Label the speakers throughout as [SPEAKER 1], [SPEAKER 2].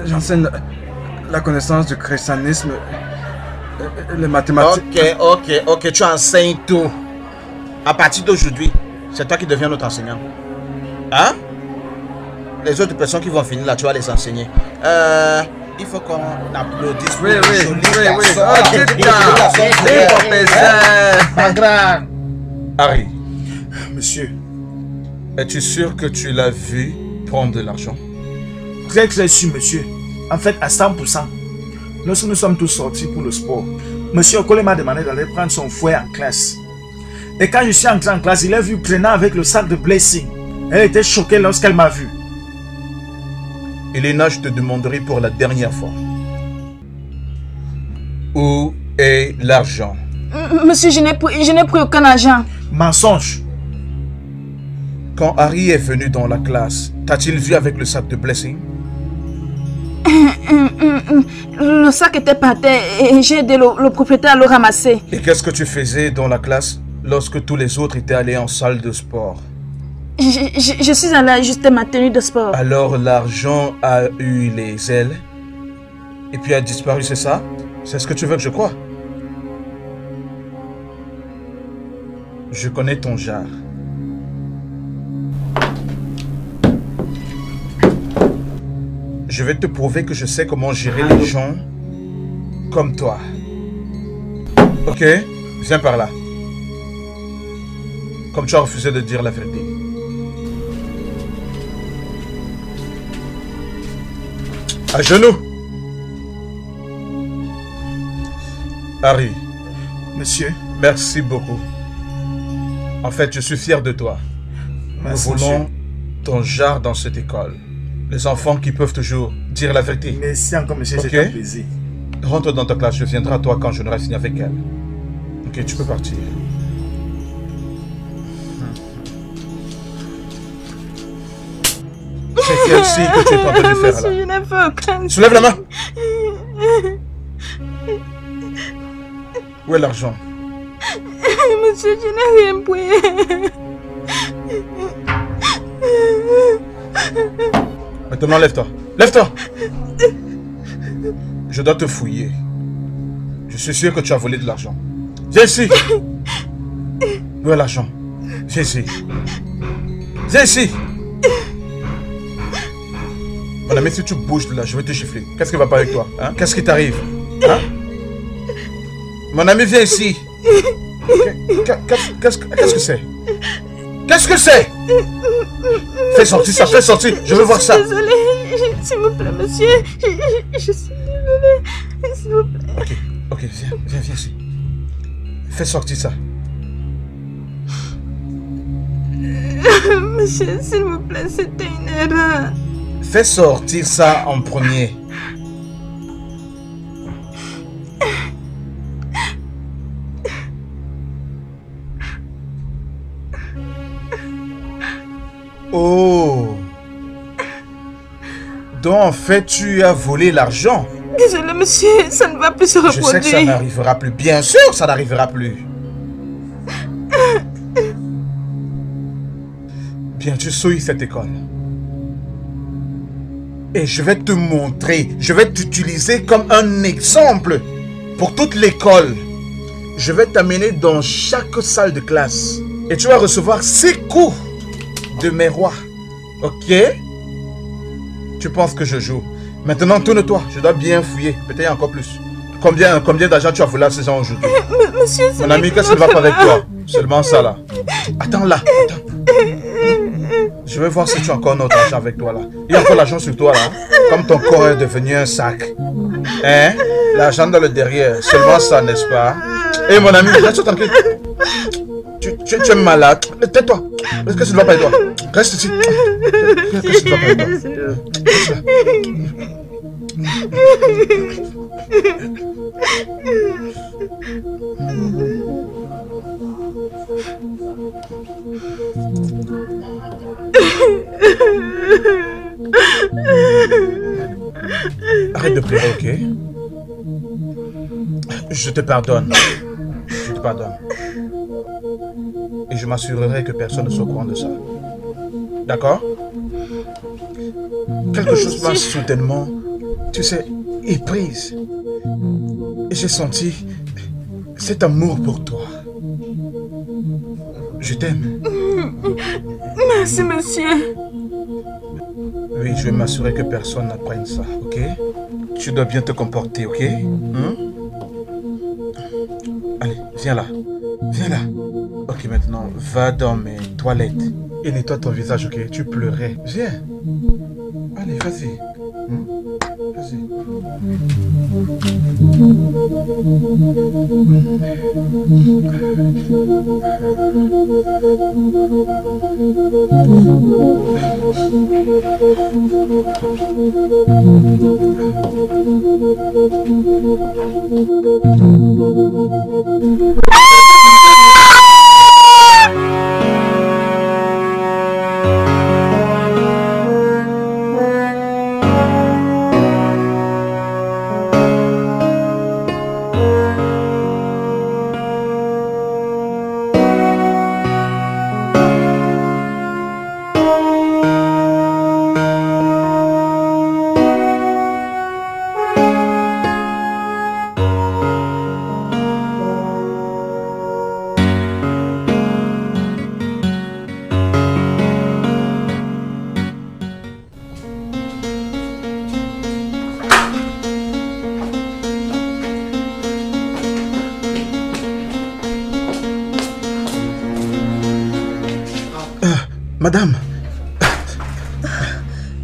[SPEAKER 1] J'enseigne la connaissance du christianisme, les mathématiques.
[SPEAKER 2] Ok, tu enseignes tout. À partir d'aujourd'hui, c'est toi qui deviens notre enseignant. Hein? Les autres personnes qui vont finir là, tu vas les enseigner. Il faut qu'on applaudisse.
[SPEAKER 1] Oui.
[SPEAKER 2] Harry.
[SPEAKER 3] Monsieur.
[SPEAKER 2] Es-tu sûr que tu l'as vu prendre de l'argent?
[SPEAKER 3] Très sûr, monsieur. En fait, à 100%. Lorsque nous sommes tous sortis pour le sport, monsieur Okole m'a demandé d'aller prendre son fouet en classe. Et quand je suis entré en classe, il a vu prenant avec le sac de blessing. Elle était choquée lorsqu'elle m'a vu.
[SPEAKER 2] Elena, je te demanderai pour la dernière fois. Où est l'argent?
[SPEAKER 4] Monsieur, je n'ai pris aucun argent.
[SPEAKER 3] Mensonge.
[SPEAKER 2] Quand Harry est venu dans la classe, t'as-t-il vu avec le sac de blessing?
[SPEAKER 4] Le sac était par terre et j'ai aidé le propriétaire à le ramasser.
[SPEAKER 2] Et qu'est-ce que tu faisais dans la classe lorsque tous les autres étaient allés en salle de sport?
[SPEAKER 4] Je suis allé ajuster ma tenue de sport.
[SPEAKER 2] Alors l'argent a eu les ailes et puis a disparu, c'est ça? C'est ce que tu veux que je croie? Je connais ton genre. Je vais te prouver que je sais comment gérer les gens comme toi. Ok? Viens par là. Comme tu as refusé de dire la vérité. À genoux. Harry.
[SPEAKER 3] Monsieur.
[SPEAKER 2] Merci beaucoup. En fait, je suis fier de toi.
[SPEAKER 3] Merci,
[SPEAKER 2] Nous voulons ton genre dans cette école. Les enfants qui peuvent toujours dire la vérité.
[SPEAKER 3] Merci encore, monsieur,
[SPEAKER 2] okay?
[SPEAKER 3] C'est un plaisir.
[SPEAKER 2] Rentre dans ta classe, je viendrai à toi quand je n'aurai fini avec elle. Ok, tu peux partir. C'est celle-ci que tu es en train de faire là.
[SPEAKER 4] Je n'ai fait aucun...
[SPEAKER 2] Soulève la main. Où est l'argent?
[SPEAKER 4] Monsieur, je n'ai rien pris.
[SPEAKER 2] Maintenant, lève-toi. Lève-toi. Je dois te fouiller. Je suis sûr que tu as volé de l'argent. Viens ici. Où est l'argent? Viens ici. Viens ici. Mon ami, si tu bouges de là, je vais te gifler. Qu'est-ce qui va pas avec toi? Hein? Qu'est-ce qui t'arrive? Hein? Mon ami, viens ici. Qu'est-ce que c'est? Qu'est-ce que c'est? Fais sortir ça, fais sortir. Je veux voir ça.
[SPEAKER 4] Désolée, s'il vous plaît, monsieur. Je suis désolée. S'il vous plaît.
[SPEAKER 2] Ok, viens ici. Fais sortir ça.
[SPEAKER 4] Monsieur, s'il vous plaît, c'était une erreur.
[SPEAKER 2] Fais sortir ça en premier. Oh. Donc en fait tu as volé l'argent.
[SPEAKER 4] Désolé monsieur, ça ne va plus se reproduire.
[SPEAKER 2] Je sais que ça n'arrivera plus. Bien sûr ça n'arrivera plus. Bien, tu souilles cette école. Et je vais te montrer, je vais t'utiliser comme un exemple pour toute l'école. Je vais t'amener dans chaque salle de classe. Et tu vas recevoir 6 coups de mes rois. Ok? Tu penses que je joue? Maintenant, tourne-toi. Je dois bien fouiller. Peut-être encore plus. Combien d'argent tu as volé à 16 ans aujourd'hui?
[SPEAKER 4] Monsieur,
[SPEAKER 2] mon ami, qu'est-ce qui ne va pas avec toi? Seulement ça là. Attends là. Attends. Je vais voir si tu as encore notre argent avec toi là. Il y a encore l'argent sur toi là. Comme ton corps est devenu un sac. Hein? L'argent dans le derrière. Seulement ça, n'est-ce pas? Eh mon ami, reste tranquille. Tu es malade. Tais-toi. Qu'est-ce que tu ne vas pas avec toi? Reste ici. Qu'est-ce que tu ne vas pas avec toi? Reste là. Arrête de pleurer, ok? Je te pardonne. Je te pardonne. Et je m'assurerai que personne ne soit au courant de ça. D'accord? Quelque chose m'a soudainement tu sais, éprise. Et j'ai senti cet amour pour toi. Je t'aime.
[SPEAKER 4] Merci, monsieur.
[SPEAKER 2] Oui, je vais m'assurer que personne n'apprenne ça, ok? Tu dois bien te comporter, ok? Allez, viens là. Viens là. Ok, maintenant, va dans mes toilettes et nettoie ton visage, ok? Tu pleurais. Viens. Allez, vas-y. Vas-y. Madame,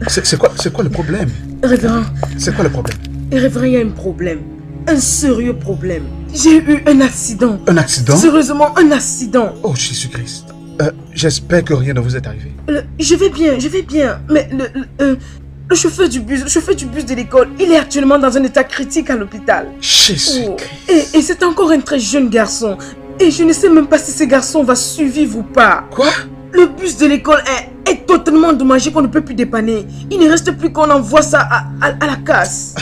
[SPEAKER 2] c'est quoi le problème?
[SPEAKER 4] Révérend.
[SPEAKER 2] C'est quoi le problème?
[SPEAKER 4] Révérend, il y a un problème. Un sérieux problème. J'ai eu un accident.
[SPEAKER 2] Un accident?
[SPEAKER 4] Sérieusement, un accident.
[SPEAKER 2] Oh, Jésus-Christ. J'espère que rien ne vous est arrivé.
[SPEAKER 4] Je vais bien. Mais le chauffeur du bus de l'école, il est actuellement dans un état critique à l'hôpital.
[SPEAKER 2] Jésus-Christ.
[SPEAKER 4] Et c'est encore un très jeune garçon. Et je ne sais même pas si ce garçon va survivre ou pas.
[SPEAKER 2] Quoi?
[SPEAKER 4] Le bus de l'école est totalement endommagé qu'on ne peut plus dépanner. Il ne reste plus qu'on envoie ça à la casse.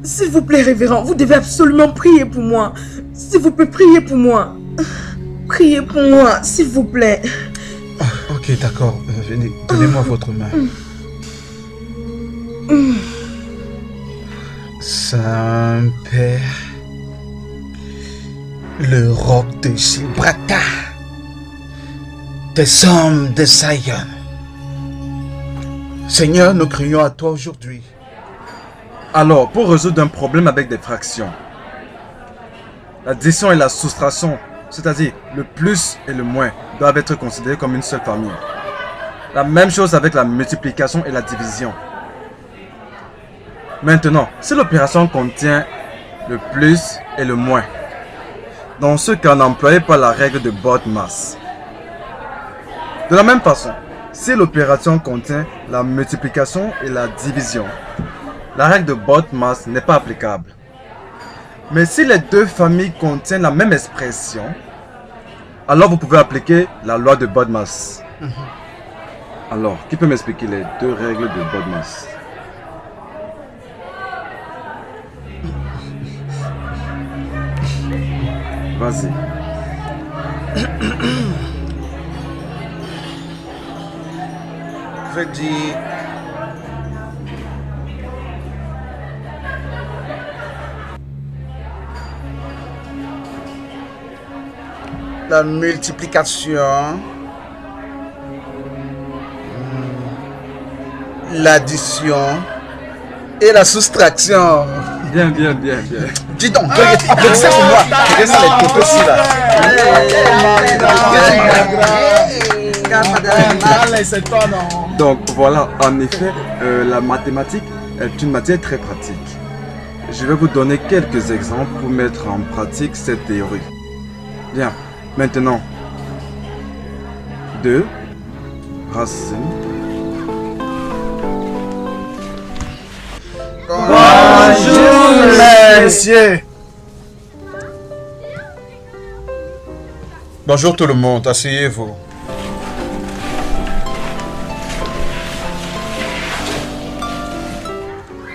[SPEAKER 4] S'il vous plaît, révérend, vous devez absolument prier pour moi. S'il vous plaît, priez pour moi. Priez pour moi, s'il vous plaît.
[SPEAKER 2] Ok, d'accord. Venez, donnez-moi votre main. Saint-Père, le roc de Gibraltar, des hommes de Zion. Seigneur, nous crions à toi aujourd'hui.
[SPEAKER 1] Alors, pour résoudre un problème avec des fractions, l'addition et la soustraction, c'est-à-dire le plus et le moins, doivent être considérés comme une seule famille. La même chose avec la multiplication et la division. Maintenant, si l'opération contient le plus et le moins, dans ce cas, n'employez pas la règle de BODMAS. De la même façon, si l'opération contient la multiplication et la division, la règle de BODMAS n'est pas applicable. Mais si les deux familles contiennent la même expression, alors vous pouvez appliquer la loi de BODMAS. Alors, qui peut m'expliquer les deux règles de BODMAS? Vas-y.
[SPEAKER 2] Je dis... la multiplication, l'addition et la soustraction.
[SPEAKER 1] Bien.
[SPEAKER 2] Dis donc, applaudissez pour moi. Regardez les photos ici là.
[SPEAKER 1] Donc voilà, en effet, la mathématique est une matière très pratique. Je vais vous donner quelques exemples pour mettre en pratique cette théorie. Bien, maintenant, 2 racines.
[SPEAKER 3] Bonjour, messieurs.
[SPEAKER 2] Bonjour tout le monde, asseyez-vous.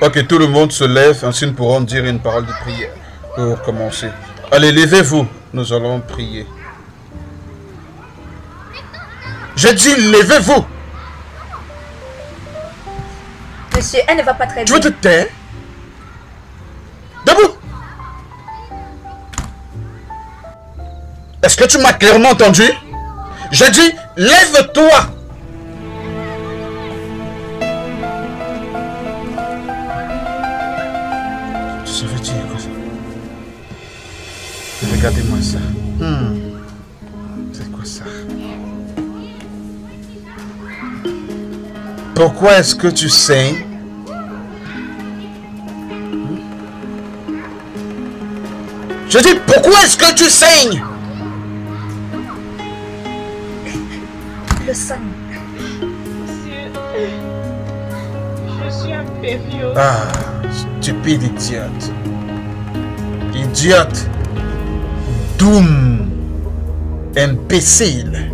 [SPEAKER 2] Ok, tout le monde se lève, ainsi nous pourrons dire une parole de prière pour commencer. Allez, levez-vous, nous allons prier. Je dis, levez-vous.
[SPEAKER 5] Monsieur, elle ne va pas très
[SPEAKER 2] Tu
[SPEAKER 5] bien.
[SPEAKER 2] veux te taire? Est-ce que tu m'as clairement entendu? Je dis, lève-toi. Ça veut dire quoi ça? Regardez-moi ça. C'est quoi ça? Pourquoi est-ce que tu saignes? Je dis, pourquoi est-ce que tu saignes?
[SPEAKER 5] Le sang.
[SPEAKER 6] Monsieur, je suis un période.
[SPEAKER 2] Ah, stupide idiote. Idiote. Doom. Imbécile.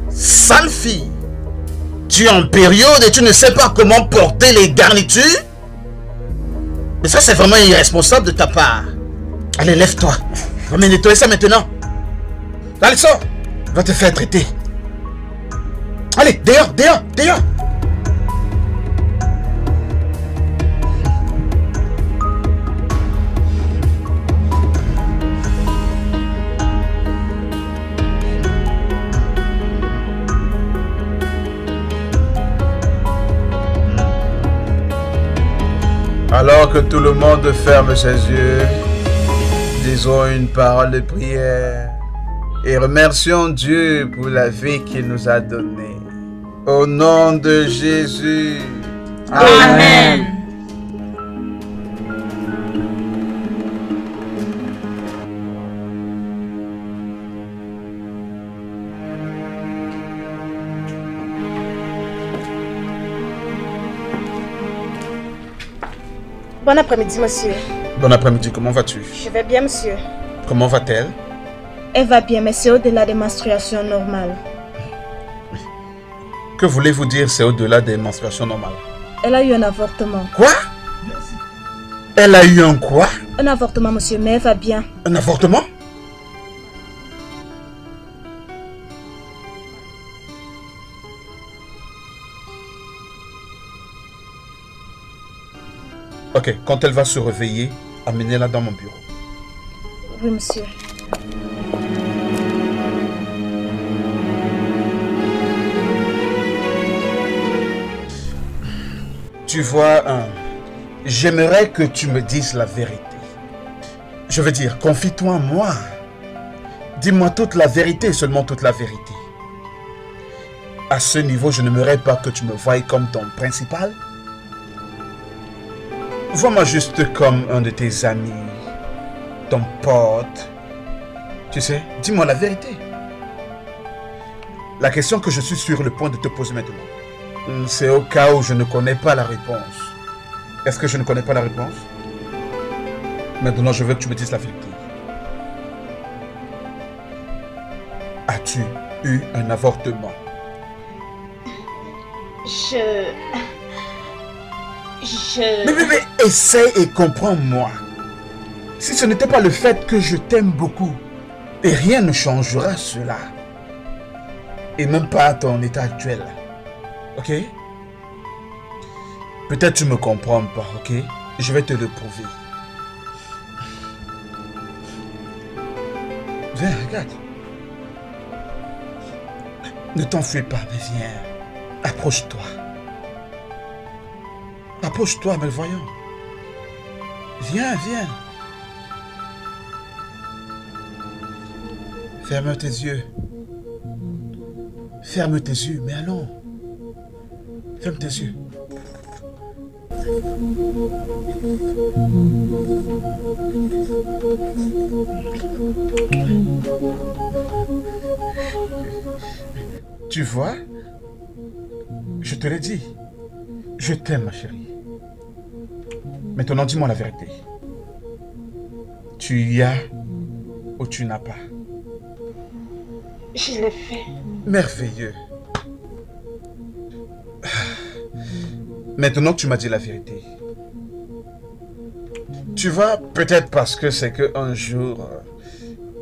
[SPEAKER 2] Sale fille. Tu es en période et tu ne sais pas comment porter les garnitures? Mais ça, c'est vraiment irresponsable de ta part. Allez, lève-toi. Va me nettoyer ça maintenant. Allez, sors. Va te faire traiter. Allez, dehors, dehors, dehors. Alors que tout le monde ferme ses yeux, disons une parole de prière et remercions Dieu pour la vie qu'il nous a donnée. Au nom de Jésus.
[SPEAKER 6] Amen.
[SPEAKER 5] Bon après-midi, monsieur.
[SPEAKER 2] Bon après-midi, comment vas-tu?
[SPEAKER 5] Je vais bien, monsieur.
[SPEAKER 2] Comment va-t-elle?
[SPEAKER 5] Elle va bien, mais c'est au-delà des menstruations normales.
[SPEAKER 2] Que voulez-vous dire c'est au-delà des menstruations normales?
[SPEAKER 5] Elle a eu un avortement.
[SPEAKER 2] Quoi? Elle a eu un quoi?
[SPEAKER 5] Un avortement, monsieur, mais elle va bien.
[SPEAKER 2] Un avortement? Ok, quand elle va se réveiller, amenez-la dans mon bureau.
[SPEAKER 5] Oui, monsieur.
[SPEAKER 2] Tu vois, j'aimerais que tu me dises la vérité. Je veux dire, confie-toi en moi. Dis-moi toute la vérité, seulement toute la vérité. À ce niveau, je n'aimerais pas que tu me voies comme ton principal. Vois-moi juste comme un de tes amis, ton pote. Tu sais, dis-moi la vérité. La question que je suis sur le point de te poser maintenant, c'est au cas où je ne connais pas la réponse. Est-ce que je ne connais pas la réponse? Maintenant, je veux que tu me dises la vérité. As-tu eu un avortement? Mais essaie et comprends-moi. Si ce n'était pas le fait que je t'aime beaucoup, et rien ne changera cela. Et même pas à ton état actuel. Ok? Peut-être tu me comprends pas, ok? Je vais te le prouver. Viens, regarde. Ne t'enfuis pas, mais viens. Approche-toi. Approche-toi, mais voyons. Viens, viens. Ferme tes yeux. Ferme tes yeux, mais allons. Ferme tes yeux. Tu vois, je te l'ai dit. Je t'aime, ma chérie. Maintenant, dis-moi la vérité. Tu y as ou tu n'as pas?
[SPEAKER 6] Je l'ai fait.
[SPEAKER 2] Merveilleux. Maintenant que tu m'as dit la vérité. Tu vois, peut-être parce que c'est qu'un jour,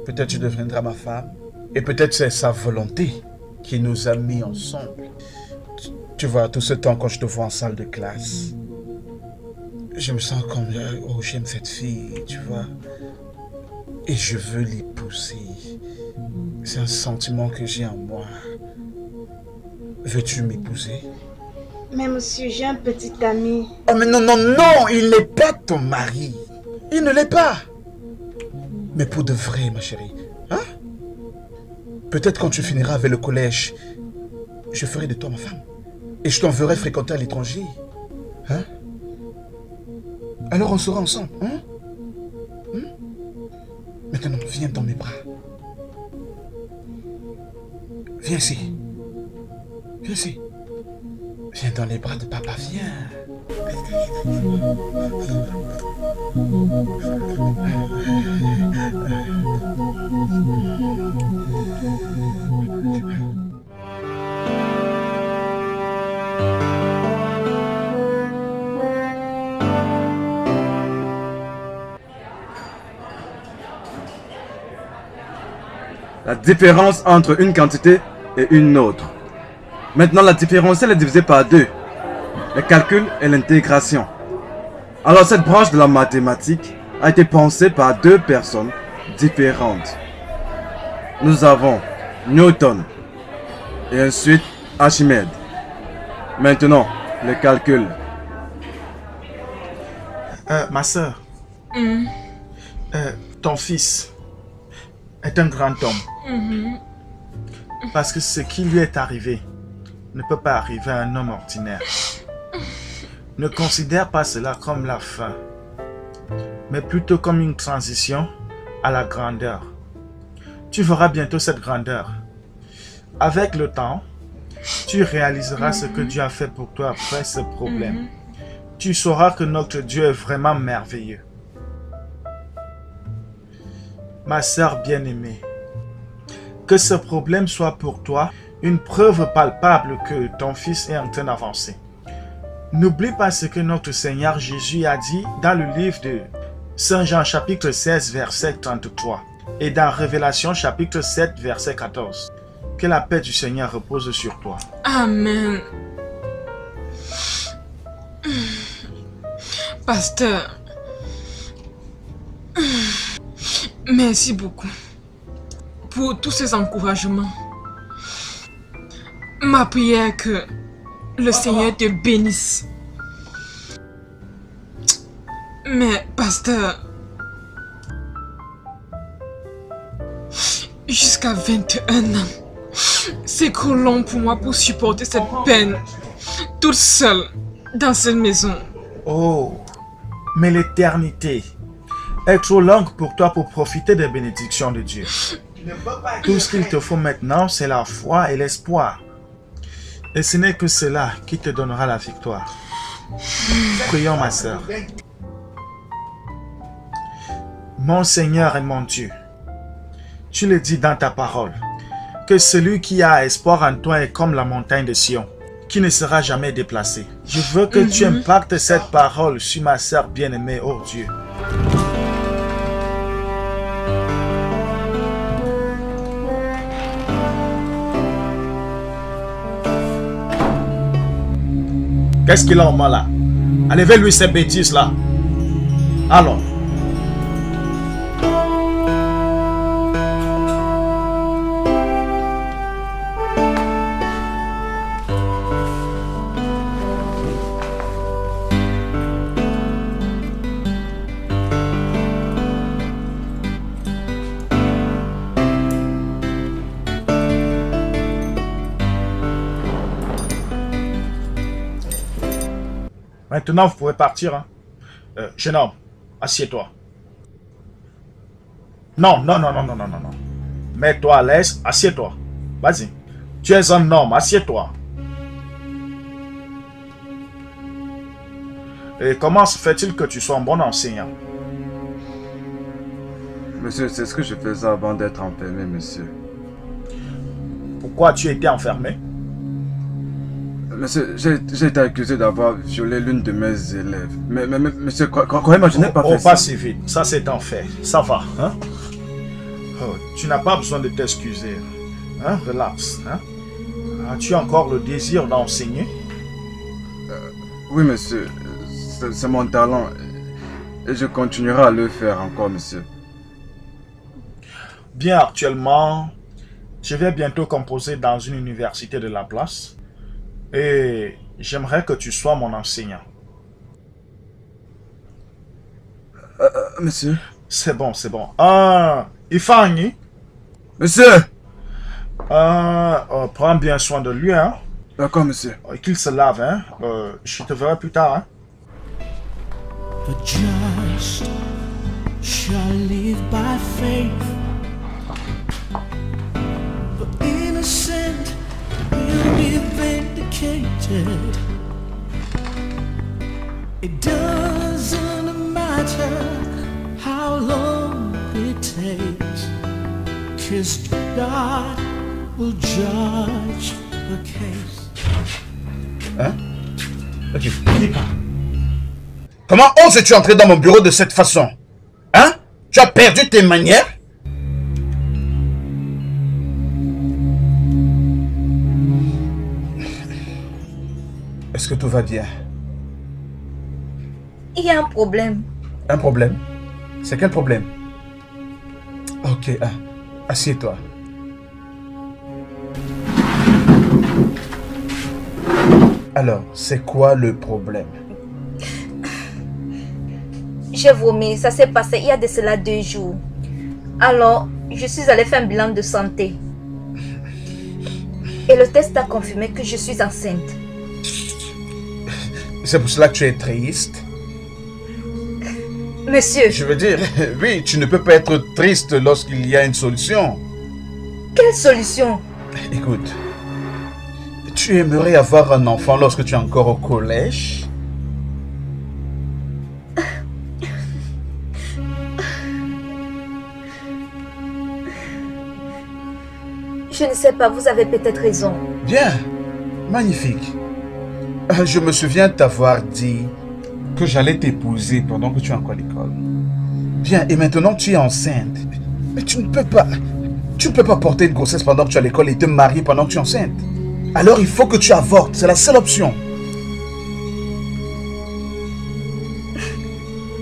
[SPEAKER 2] peut-être tu deviendras ma femme. Et peut-être c'est sa volonté qui nous a mis ensemble. Tu vois, tout ce temps quand je te vois en salle de classe, je me sens comme, oh, j'aime cette fille, tu vois. Et je veux l'épouser. C'est un sentiment que j'ai en moi. Veux-tu m'épouser?
[SPEAKER 5] Mais monsieur, j'ai un petit ami.
[SPEAKER 2] Oh mais non, non, non, il n'est pas ton mari. Il ne l'est pas. Mais pour de vrai, ma chérie. Hein? Peut-être quand tu finiras avec le collège, je ferai de toi ma femme. Et je t'enverrai fréquenter à l'étranger. Hein? Alors on sera ensemble. Hein? Hein? Maintenant, viens dans mes bras. Viens ici. Viens ici. Viens dans les bras de papa, viens.
[SPEAKER 1] La différence entre une quantité et une autre. Maintenant, la différentielle est divisée par 2. Le calcul et l'intégration. Alors, cette branche de la mathématique a été pensée par 2 personnes différentes. Nous avons Newton et ensuite Archimède. Maintenant, le calcul.
[SPEAKER 3] Ma soeur, ton fils est un grand homme. Parce que ce qui lui est arrivé ne peut pas arriver à un homme ordinaire. Ne considère pas cela comme la fin, mais plutôt comme une transition à la grandeur. Tu verras bientôt cette grandeur. Avec le temps, tu réaliseras ce que Dieu a fait pour toi après ce problème. Tu sauras que notre Dieu est vraiment merveilleux. Ma sœur bien-aimée, que ce problème soit pour toi une preuve palpable que ton fils est en train d'avancer. N'oublie pas ce que notre Seigneur Jésus a dit dans le livre de Saint Jean chapitre 16 verset 33 et dans Révélation chapitre 7 verset 14. Que la paix du Seigneur repose sur toi.
[SPEAKER 6] Amen. Pasteur, merci beaucoup pour tous ces encouragements. Ma prière est que le Seigneur te bénisse. Mais, pasteur, jusqu'à 21 ans, c'est trop long pour moi pour supporter cette peine, toute seule, dans cette maison.
[SPEAKER 3] Oh, mais l'éternité est trop longue pour toi pour profiter des bénédictions de Dieu. Tout ce qu'il te faut maintenant, c'est la foi et l'espoir. Et ce n'est que cela qui te donnera la victoire. Prions, ma sœur. Mon Seigneur et mon Dieu, tu le dis dans ta parole, que celui qui a espoir en toi est comme la montagne de Sion, qui ne sera jamais déplacée. Je veux que tu impactes cette parole sur ma sœur bien-aimée, oh Dieu. Qu'est-ce qu'il a en main là? Enlevez-lui ces bêtises là. Alors. Maintenant, vous pouvez partir. Hein. Jeune homme, assieds-toi. Non, non, non, non, non, non, non, non. Mets-toi à l'aise, assieds-toi. Vas-y. Tu es un homme, assieds-toi. Et comment se fait-il que tu sois un bon enseignant?
[SPEAKER 1] Monsieur, c'est ce que je faisais avant d'être enfermé, monsieur.
[SPEAKER 3] Pourquoi tu étais enfermé?
[SPEAKER 1] Monsieur, j'ai été accusé d'avoir violé l'une de mes élèves. Mais monsieur, croyez-moi, je n'ai pas fait ça.
[SPEAKER 3] Pas si vite, ça c'est un fait. Ça va, hein? Oh, tu n'as pas besoin de t'excuser. Hein? Relax, hein? As-tu encore le désir d'enseigner?
[SPEAKER 1] Oui, monsieur. C'est mon talent. Et je continuerai à le faire encore, monsieur.
[SPEAKER 3] Bien, actuellement, Je vais bientôt composer dans une université de la place et j'aimerais que tu sois mon enseignant.
[SPEAKER 1] Monsieur.
[SPEAKER 3] C'est bon, c'est bon. Ifani,
[SPEAKER 1] Monsieur.
[SPEAKER 3] prends bien soin de lui, hein.
[SPEAKER 1] D'accord, monsieur.
[SPEAKER 3] Qu'il se lave, hein. Je te verrai plus tard, hein.
[SPEAKER 7] The just shall live by faith. The innocent will be vindicated. It doesn't matter how long it takes, 'cause God will judge the case.
[SPEAKER 2] Hein? Ok, dis pas. Comment oses-tu entrer dans mon bureau de cette façon? Hein? Tu as perdu tes manières? Est-ce que tout va bien?
[SPEAKER 5] Il y a un problème.
[SPEAKER 2] Un problème? C'est quel problème? Ok, assieds-toi. Alors, c'est quoi le problème?
[SPEAKER 5] J'ai vomi, ça s'est passé il y a de cela 2 jours. Alors, je suis allée faire un bilan de santé. Et le test a confirmé que je suis enceinte.
[SPEAKER 2] C'est pour cela que tu es triste?
[SPEAKER 5] Monsieur.
[SPEAKER 2] Je veux dire, oui, tu ne peux pas être triste lorsqu'il y a une solution.
[SPEAKER 5] Quelle solution?
[SPEAKER 2] Écoute, tu aimerais avoir un enfant lorsque tu es encore au collège?
[SPEAKER 5] Je ne sais pas, vous avez peut-être raison.
[SPEAKER 2] Bien, magnifique. Je me souviens t'avoir dit que j'allais t'épouser pendant que tu es encore à l'école. Bien, et maintenant tu es enceinte. Mais tu ne peux pas. Tu ne peux pas porter une grossesse pendant que tu es à l'école et te marier pendant que tu es enceinte. Alors il faut que tu avortes, c'est la seule option.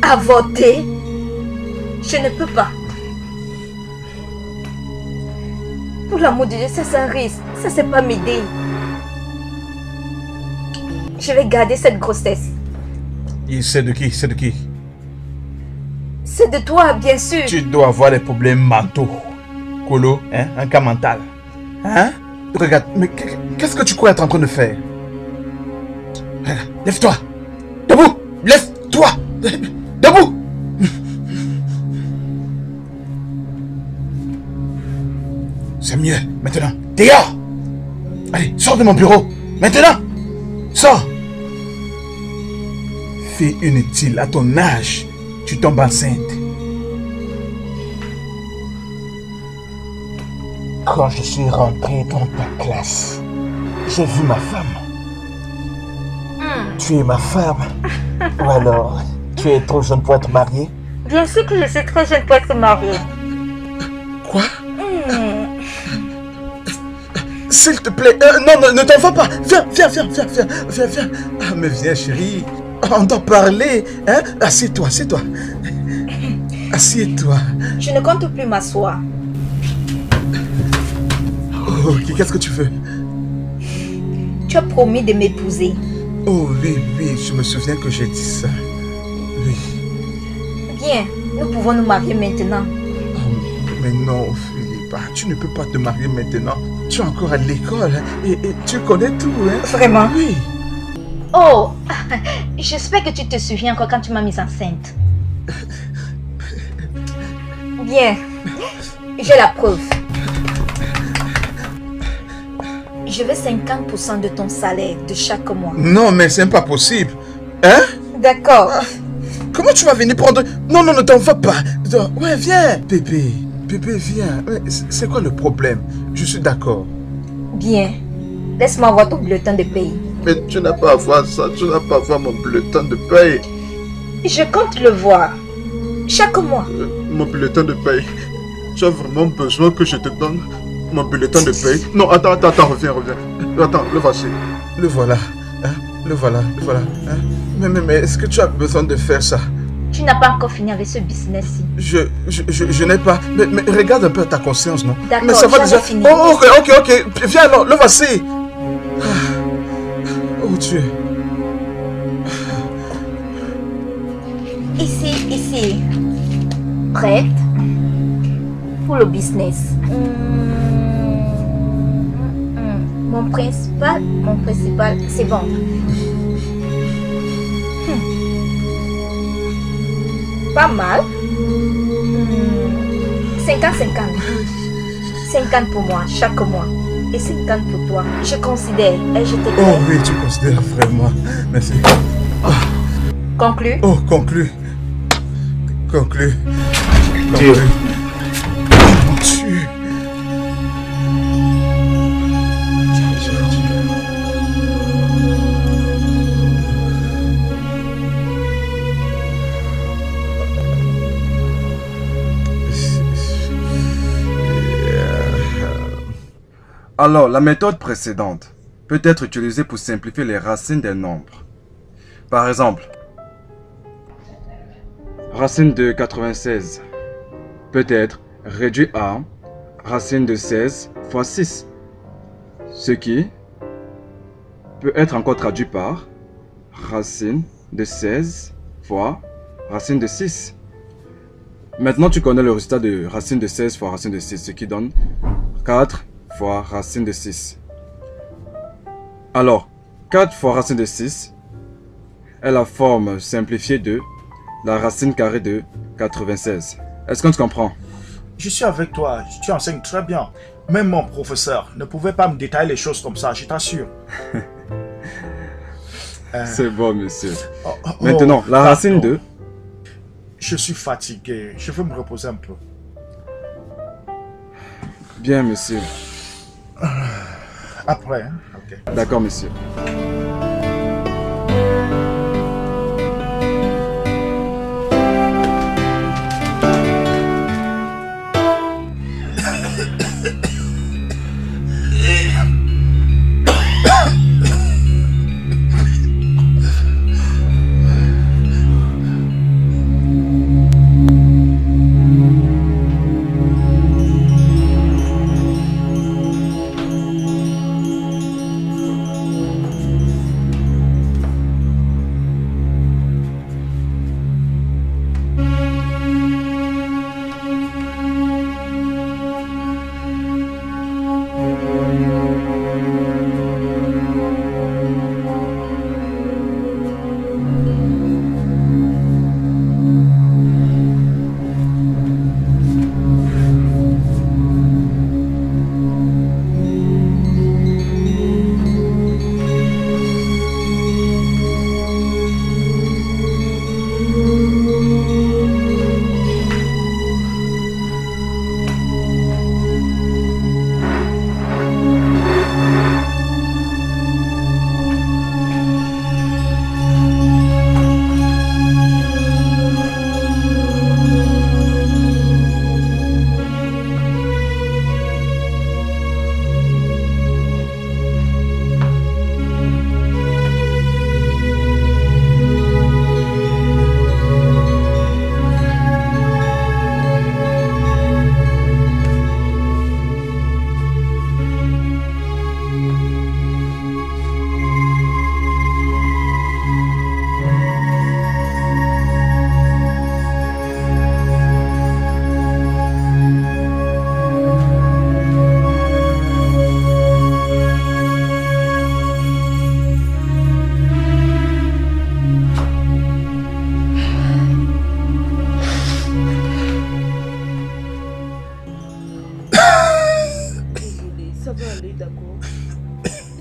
[SPEAKER 5] Avorter? Je ne peux pas. Pour l'amour de Dieu, c'est un risque. Ça, c'est pas m'aider. Je vais garder cette grossesse.
[SPEAKER 2] Et c'est de qui? C'est de qui?
[SPEAKER 5] C'est de toi, bien sûr.
[SPEAKER 2] Tu dois avoir des problèmes mentaux. Colo, hein? Un cas mental. Hein? Regarde, mais qu'est-ce que tu crois être en train de faire? Lève-toi! Debout! Lève-toi! Debout! C'est mieux, maintenant. Dehors! Allez, sors de mon bureau! Maintenant! Sors! Fille inutile, à ton âge, tu tombes enceinte. Quand je suis rentré dans ta classe, j'ai vu ma femme. Tu es ma femme? Ou alors, tu es trop jeune pour être mariée?
[SPEAKER 5] Bien sûr que je suis très jeune pour être mariée.
[SPEAKER 2] Quoi? S'il te plaît, non, ne t'en va pas. Viens. Ah, mais viens, chérie. On doit parler, hein? Assieds-toi. Assieds-toi.
[SPEAKER 5] Je ne compte plus m'asseoir.
[SPEAKER 2] Oh, ok, qu'est-ce que tu veux?
[SPEAKER 5] Tu as promis de m'épouser.
[SPEAKER 2] Oh oui, je me souviens que j'ai dit ça. Oui.
[SPEAKER 5] Bien, nous pouvons nous marier maintenant.
[SPEAKER 2] Oh, mais non, Philippa, tu ne peux pas te marier maintenant. Tu es encore à l'école et tu connais tout, hein?
[SPEAKER 5] Vraiment?
[SPEAKER 2] Oui.
[SPEAKER 5] Oh, j'espère que tu te souviens encore quand tu m'as mise enceinte. Bien, j'ai la preuve. Je veux 50% de ton salaire de chaque mois.
[SPEAKER 2] Non, mais c'est pas possible. Hein?
[SPEAKER 5] D'accord.
[SPEAKER 2] Comment tu vas venir prendre... Non, ne t'en vas pas. Ouais, viens. Bébé, viens. C'est quoi le problème? Je suis d'accord.
[SPEAKER 5] Bien. Laisse-moi voir ton bulletin de paye.
[SPEAKER 2] Mais tu n'as pas à voir ça. Tu n'as pas à voir mon bulletin de paye.
[SPEAKER 5] Je compte le voir. Chaque mois.
[SPEAKER 2] Mon bulletin de paye. Tu as vraiment besoin que je te donne mon bulletin de paye? Non, attends, reviens. Attends, le voici. Le voilà. Hein? Le voilà. Hein? Mais est-ce que tu as besoin de faire ça?
[SPEAKER 5] Tu n'as pas encore fini avec ce business-ci.
[SPEAKER 2] Je n'ai pas... Mais regarde un peu ta conscience, non?
[SPEAKER 5] D'accord,
[SPEAKER 2] mais ça va déjà...
[SPEAKER 5] fini.
[SPEAKER 2] Oh, ok. Viens alors, le voici. Oh Dieu.
[SPEAKER 5] Ici. Prête pour le business. Mon principal, c'est bon. 'Pas mal. 50-50. 50 pour moi, chaque mois. Et 50 pour toi. Je considère et je te paie.
[SPEAKER 2] Oh oui, tu considères vraiment. Merci.
[SPEAKER 5] Conclu?
[SPEAKER 2] Oh, conclu.
[SPEAKER 3] Dieu.
[SPEAKER 2] Oh mon Dieu.
[SPEAKER 1] Alors, la méthode précédente peut être utilisée pour simplifier les racines des nombres. Par exemple, racine de 96 peut être réduit à racine de 16 fois 6, ce qui peut être encore traduit par racine de 16 fois racine de 6. Maintenant, tu connais le résultat de racine de 16 fois racine de 6, ce qui donne 4 fois racine de 6. Alors, 4 fois racine de 6 est la forme simplifiée de la racine carrée de 96. Est-ce qu'on te comprend?
[SPEAKER 3] Je suis avec toi, tu enseignes très bien. Même mon professeur ne pouvait pas me détailler les choses comme ça, je t'assure.
[SPEAKER 1] C'est bon, monsieur. Maintenant, la racine de...
[SPEAKER 3] Je suis fatigué, je veux me reposer un peu.
[SPEAKER 1] Bien, monsieur.
[SPEAKER 3] Après, hein? Ok.
[SPEAKER 1] D'accord, monsieur.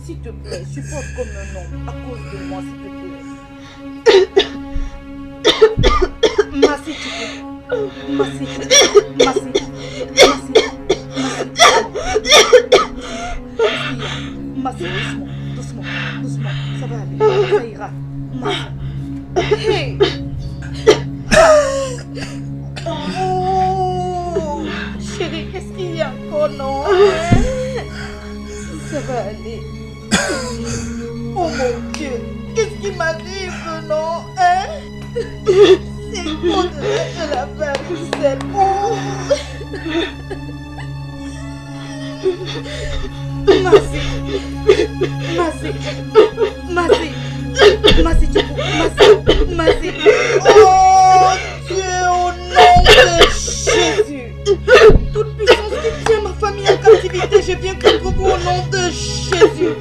[SPEAKER 4] S'il te plaît, supporte comme un homme à cause de moi, s'il te plaît. Merci, Chico. Merci, merci. Merci, doucement, ça va aller, ça ira. Hey. Oh, chérie, qu'est-ce qu'il y a encore, non? Ça va aller. Oh mon Dieu, qu'est-ce qui m'arrive, non? Hein? C'est t'aime. Merci. Oh Dieu, au nom de Jésus. Toute puissance qui tient ma famille en captivité, je viens contre vous au nom de Jésus.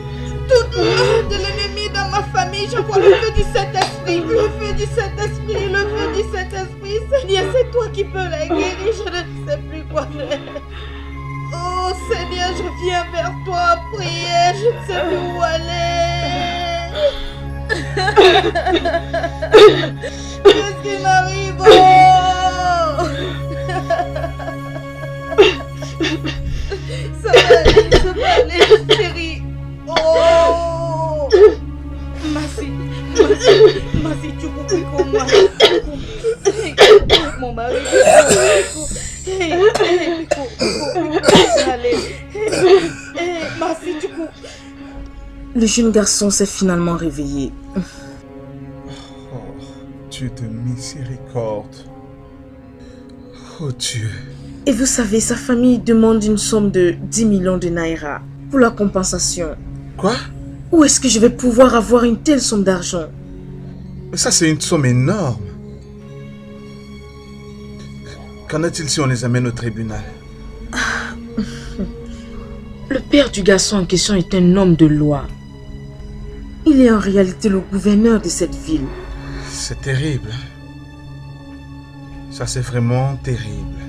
[SPEAKER 4] Toute main de l'ennemi dans ma famille, j'envoie le feu du Saint-Esprit. Le feu du Saint-Esprit, le feu du Saint-Esprit. Seigneur, c'est toi qui peux la guérir, je ne sais plus quoi faire. Oh Seigneur, je viens vers toi à prier, je ne sais plus où aller. Qu'est-ce qui m'arrive? Oh ça va aller, chérie. Oh Merci, tu comprends comme moi. Mon mari. Allez. Merci, tu comprends. Le jeune garçon s'est finalement réveillé.
[SPEAKER 2] Oh, Dieu de miséricorde. Oh Dieu.
[SPEAKER 4] Et vous savez, sa famille demande une somme de 10 millions de naira pour la compensation.
[SPEAKER 2] Quoi?
[SPEAKER 4] Où est-ce que je vais pouvoir avoir une telle somme d'argent?
[SPEAKER 2] Mais ça, c'est une somme énorme. Qu'en est-il si on les amène au tribunal?
[SPEAKER 4] Le père du garçon en question est un homme de loi. Il est en réalité le gouverneur de cette ville.
[SPEAKER 2] C'est terrible. Ça, c'est vraiment terrible.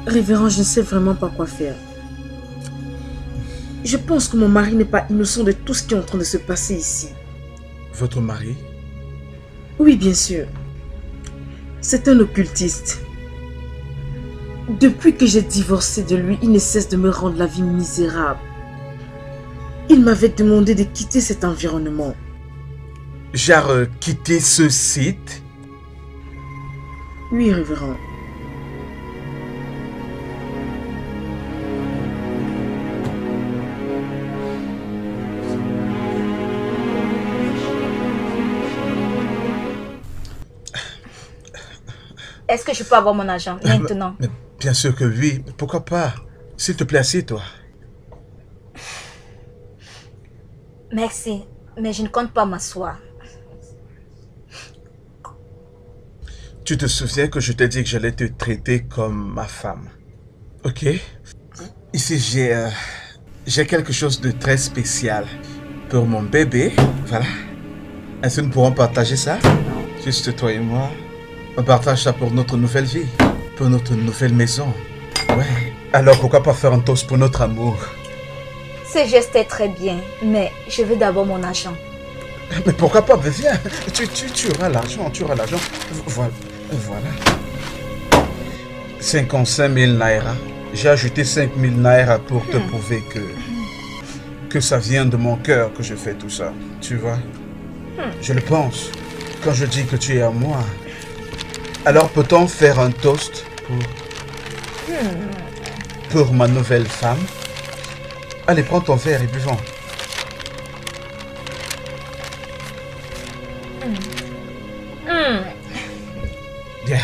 [SPEAKER 4] Révérend, je ne sais vraiment pas quoi faire. Je pense que mon mari n'est pas innocent de tout ce qui est en train de se passer ici.
[SPEAKER 2] Votre mari?
[SPEAKER 4] Oui, bien sûr. C'est un occultiste. Depuis que j'ai divorcé de lui, il ne cesse de me rendre la vie misérable. Il m'avait demandé de quitter cet environnement.
[SPEAKER 2] Genre, quitter ce site?
[SPEAKER 4] Oui, révérend.
[SPEAKER 5] Est-ce que je peux avoir mon argent maintenant?
[SPEAKER 2] Mais bien sûr que oui. Pourquoi pas? S'il te plaît, assieds-toi.
[SPEAKER 5] Merci, mais je ne compte pas m'asseoir.
[SPEAKER 2] Tu te souviens que je t'ai dit que j'allais te traiter comme ma femme? Ok? Ici, j'ai quelque chose de très spécial pour mon bébé. Voilà. Est-ce que nous pourrons partager ça? Juste toi et moi. On partage ça pour notre nouvelle vie, pour notre nouvelle maison. Ouais. Alors pourquoi pas faire un toast pour notre amour?
[SPEAKER 5] Ce geste est très bien, mais je veux d'abord mon argent.
[SPEAKER 2] Mais pourquoi pas? Viens, tu auras l'argent, Voilà. 55 000 naira. J'ai ajouté 5 000 naira pour te prouver que ça vient de mon cœur que je fais tout ça. Tu vois? Je le pense. Quand je dis que tu es à moi. Alors peut-on faire un toast pour ma nouvelle femme? Allez, prends ton verre et buvons. Bien.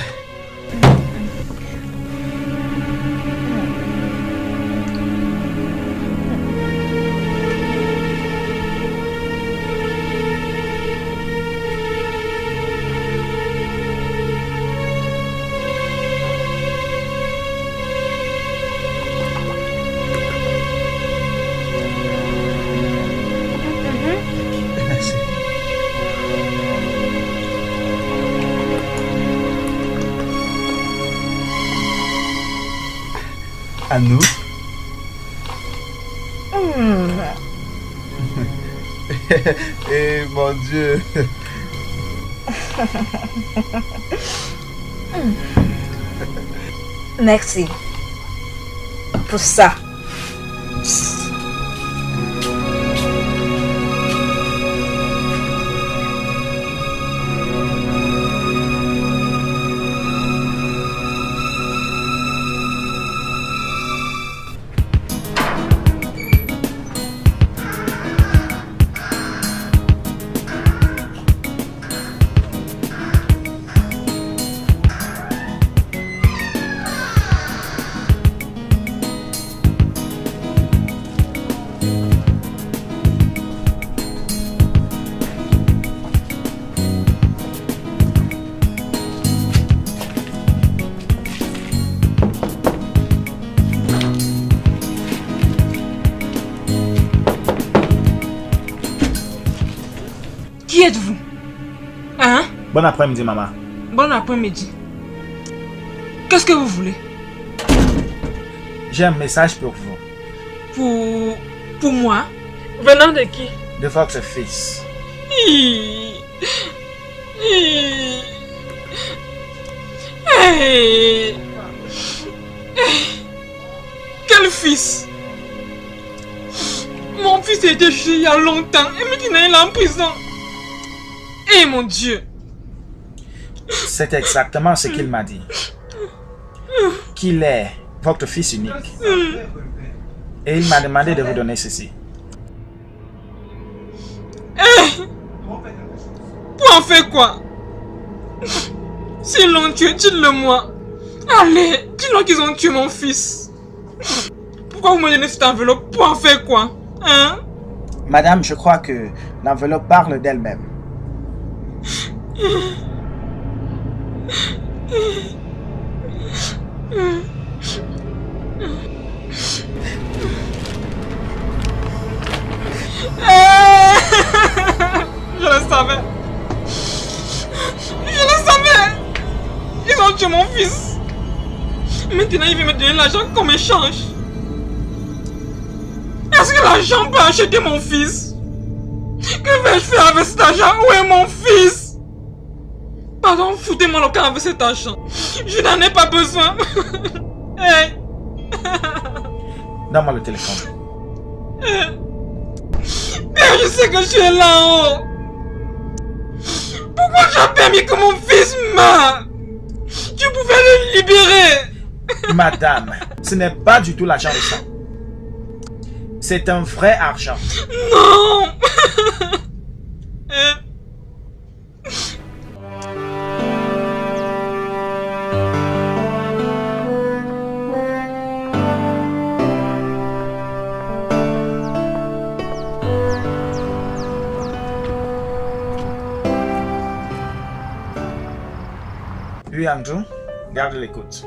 [SPEAKER 2] Merci. À nous. Eh mon Dieu.
[SPEAKER 5] Merci pour ça.
[SPEAKER 3] Bon après-midi, maman.
[SPEAKER 6] Bon après-midi. Qu'est-ce que vous voulez?
[SPEAKER 3] J'ai un message pour vous.
[SPEAKER 6] Pour moi? Venant de qui?
[SPEAKER 3] De votre fils.
[SPEAKER 6] Quel fils? Mon fils a été jugé il y a longtemps et maintenant il est en prison. Eh mon Dieu!
[SPEAKER 3] C'est exactement ce qu'il m'a dit. Qu'il est votre fils unique. Et il m'a demandé de vous donner ceci.
[SPEAKER 6] Pour en faire quoi? S'ils l'ont tué, dites-le moi. Allez, dis-leur qu'ils ont tué mon fils. Pourquoi vous me donnez cette enveloppe? Pour en faire quoi? Hein?
[SPEAKER 3] Madame, je crois que l'enveloppe parle d'elle-même.
[SPEAKER 6] Je le savais. Je le savais. Ils ont tué mon fils. Maintenant, il veut me donner l'argent comme échange. Est-ce que l'argent peut acheter mon fils? Que vais-je faire avec cet argent? Où est mon fils? Pardon, foutez-moi le camp avec cet argent. Je n'en ai pas besoin. Hey.
[SPEAKER 3] Donne-moi le téléphone.
[SPEAKER 6] Père, je sais que je suis là-haut. Pourquoi tu as permis que mon fils meure? Tu pouvais le libérer.
[SPEAKER 3] Madame, ce n'est pas du tout l'argent de ça. C'est un vrai argent.
[SPEAKER 6] Non.
[SPEAKER 3] Oui, Andrew, garde l'écoute.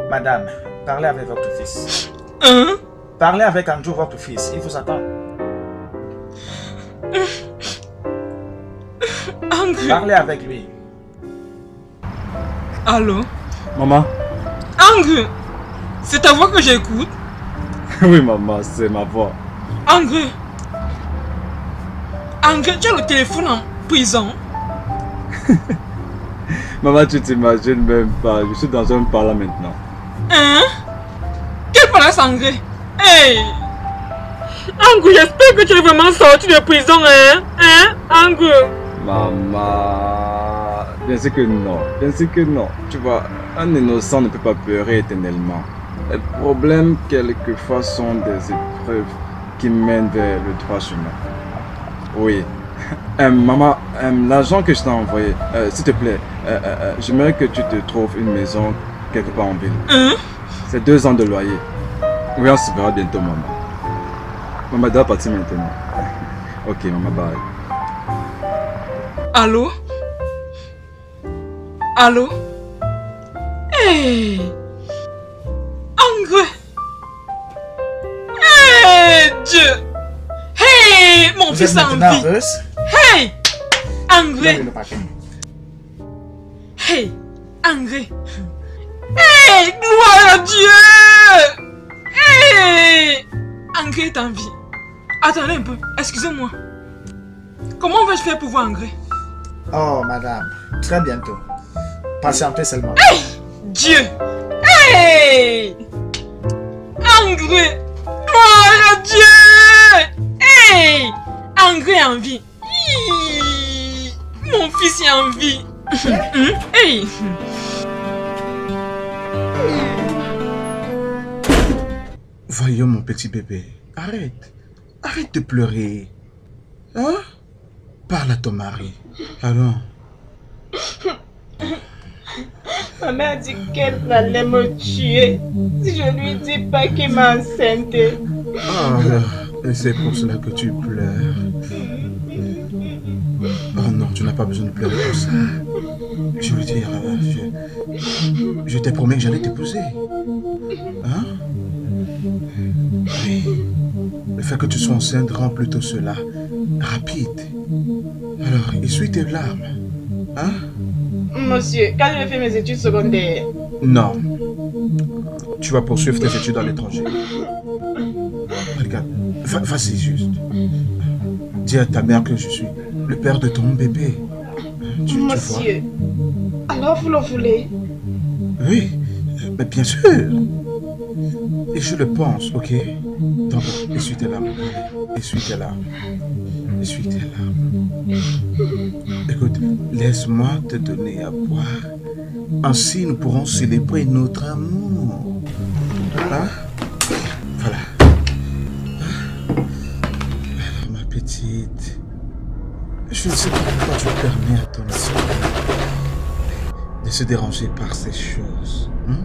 [SPEAKER 3] Madame, parlez avec votre fils.
[SPEAKER 6] Hein?
[SPEAKER 3] Parlez avec Andrew, votre fils. Il vous attend.
[SPEAKER 6] Andrew.
[SPEAKER 3] Parlez avec lui.
[SPEAKER 6] Allô?
[SPEAKER 1] Maman?
[SPEAKER 6] Andrew, c'est ta voix que j'écoute?
[SPEAKER 1] Oui, maman, c'est ma voix.
[SPEAKER 6] Andrew. Andrew, tu as le téléphone en prison?
[SPEAKER 1] Maman, tu t'imagines même pas. Je suis dans un parlant maintenant.
[SPEAKER 6] Hein? Quel palace, Andrew? Hey! Andrew, j'espère que tu es vraiment sorti de prison, hein? Hein? Andrew?
[SPEAKER 1] Maman... Bien sûr que non. Bien sûr que non. Tu vois, un innocent ne peut pas pleurer éternellement. Les problèmes, quelquefois, sont des épreuves qui mènent vers le droit chemin. Oui. Maman, l'argent que je t'ai envoyé, s'il te plaît, j'aimerais que tu te trouves une maison quelque part en ville.
[SPEAKER 6] Hein?
[SPEAKER 1] C'est 2 ans de loyer. Oui, on se verra bientôt, maman. Maman doit partir maintenant. Ok, maman, bye.
[SPEAKER 6] Allô? Allô? Hey! Andrew! Hey, Dieu! Hey! Mon
[SPEAKER 3] Vous êtes
[SPEAKER 6] fils a
[SPEAKER 3] maintenant
[SPEAKER 6] envie!
[SPEAKER 3] heureuse?
[SPEAKER 6] Hey! Andrew!
[SPEAKER 3] Donnez le paquet.
[SPEAKER 6] Hey! Andrew! Hey! Gloire à Dieu! Hey! Andrew est en vie. Attendez un peu, excusez-moi. Comment vais-je faire pour voir Andrew?
[SPEAKER 3] Oh, madame, très bientôt. Patientez seulement.
[SPEAKER 6] Hey! Dieu! Hey! Andrew! Gloire à Dieu! Hey! Andrew est en vie. Hi! Mon fils est en vie. Hey!
[SPEAKER 2] Voyons mon petit bébé, arrête. Arrête de pleurer. Hein? Parle à ton mari. Allons.
[SPEAKER 4] Ma mère a dit qu'elle allait me tuer si je lui dis pas qu'elle m'a enceinte.
[SPEAKER 2] Ah, et c'est pour cela que tu pleures. Oh non, tu n'as pas besoin de pleurer pour ça. Je veux dire, je t'ai promis que j'allais t'épouser. Hein? Oui. Le fait que tu sois enceinte rend plutôt cela rapide. Alors, essuie tes larmes. Hein?
[SPEAKER 4] Monsieur, quand j'ai fait mes études secondaires...
[SPEAKER 2] Non. Tu vas poursuivre tes études à l'étranger. Regarde, vas-y juste. Dis à ta mère que je suis le père de ton bébé.
[SPEAKER 4] Monsieur, alors vous le voulez?
[SPEAKER 2] Oui, mais bien sûr. Et je le pense, ok? Donc, essuie tes larmes. Essuie tes larmes. Essuie tes larmes. Écoute, laisse-moi te donner à boire. Ainsi, nous pourrons célébrer notre amour. Hein? Voilà. Alors, ma petite, je ne sais pas pourquoi tu permets à ton esprit de se déranger par ces choses. Hein?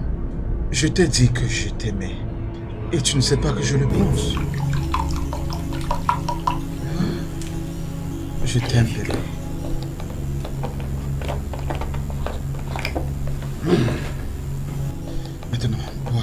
[SPEAKER 2] Je t'ai dit que je t'aimais. Et tu ne sais pas que je le pense. Je t'aime, bébé. Maintenant, bois.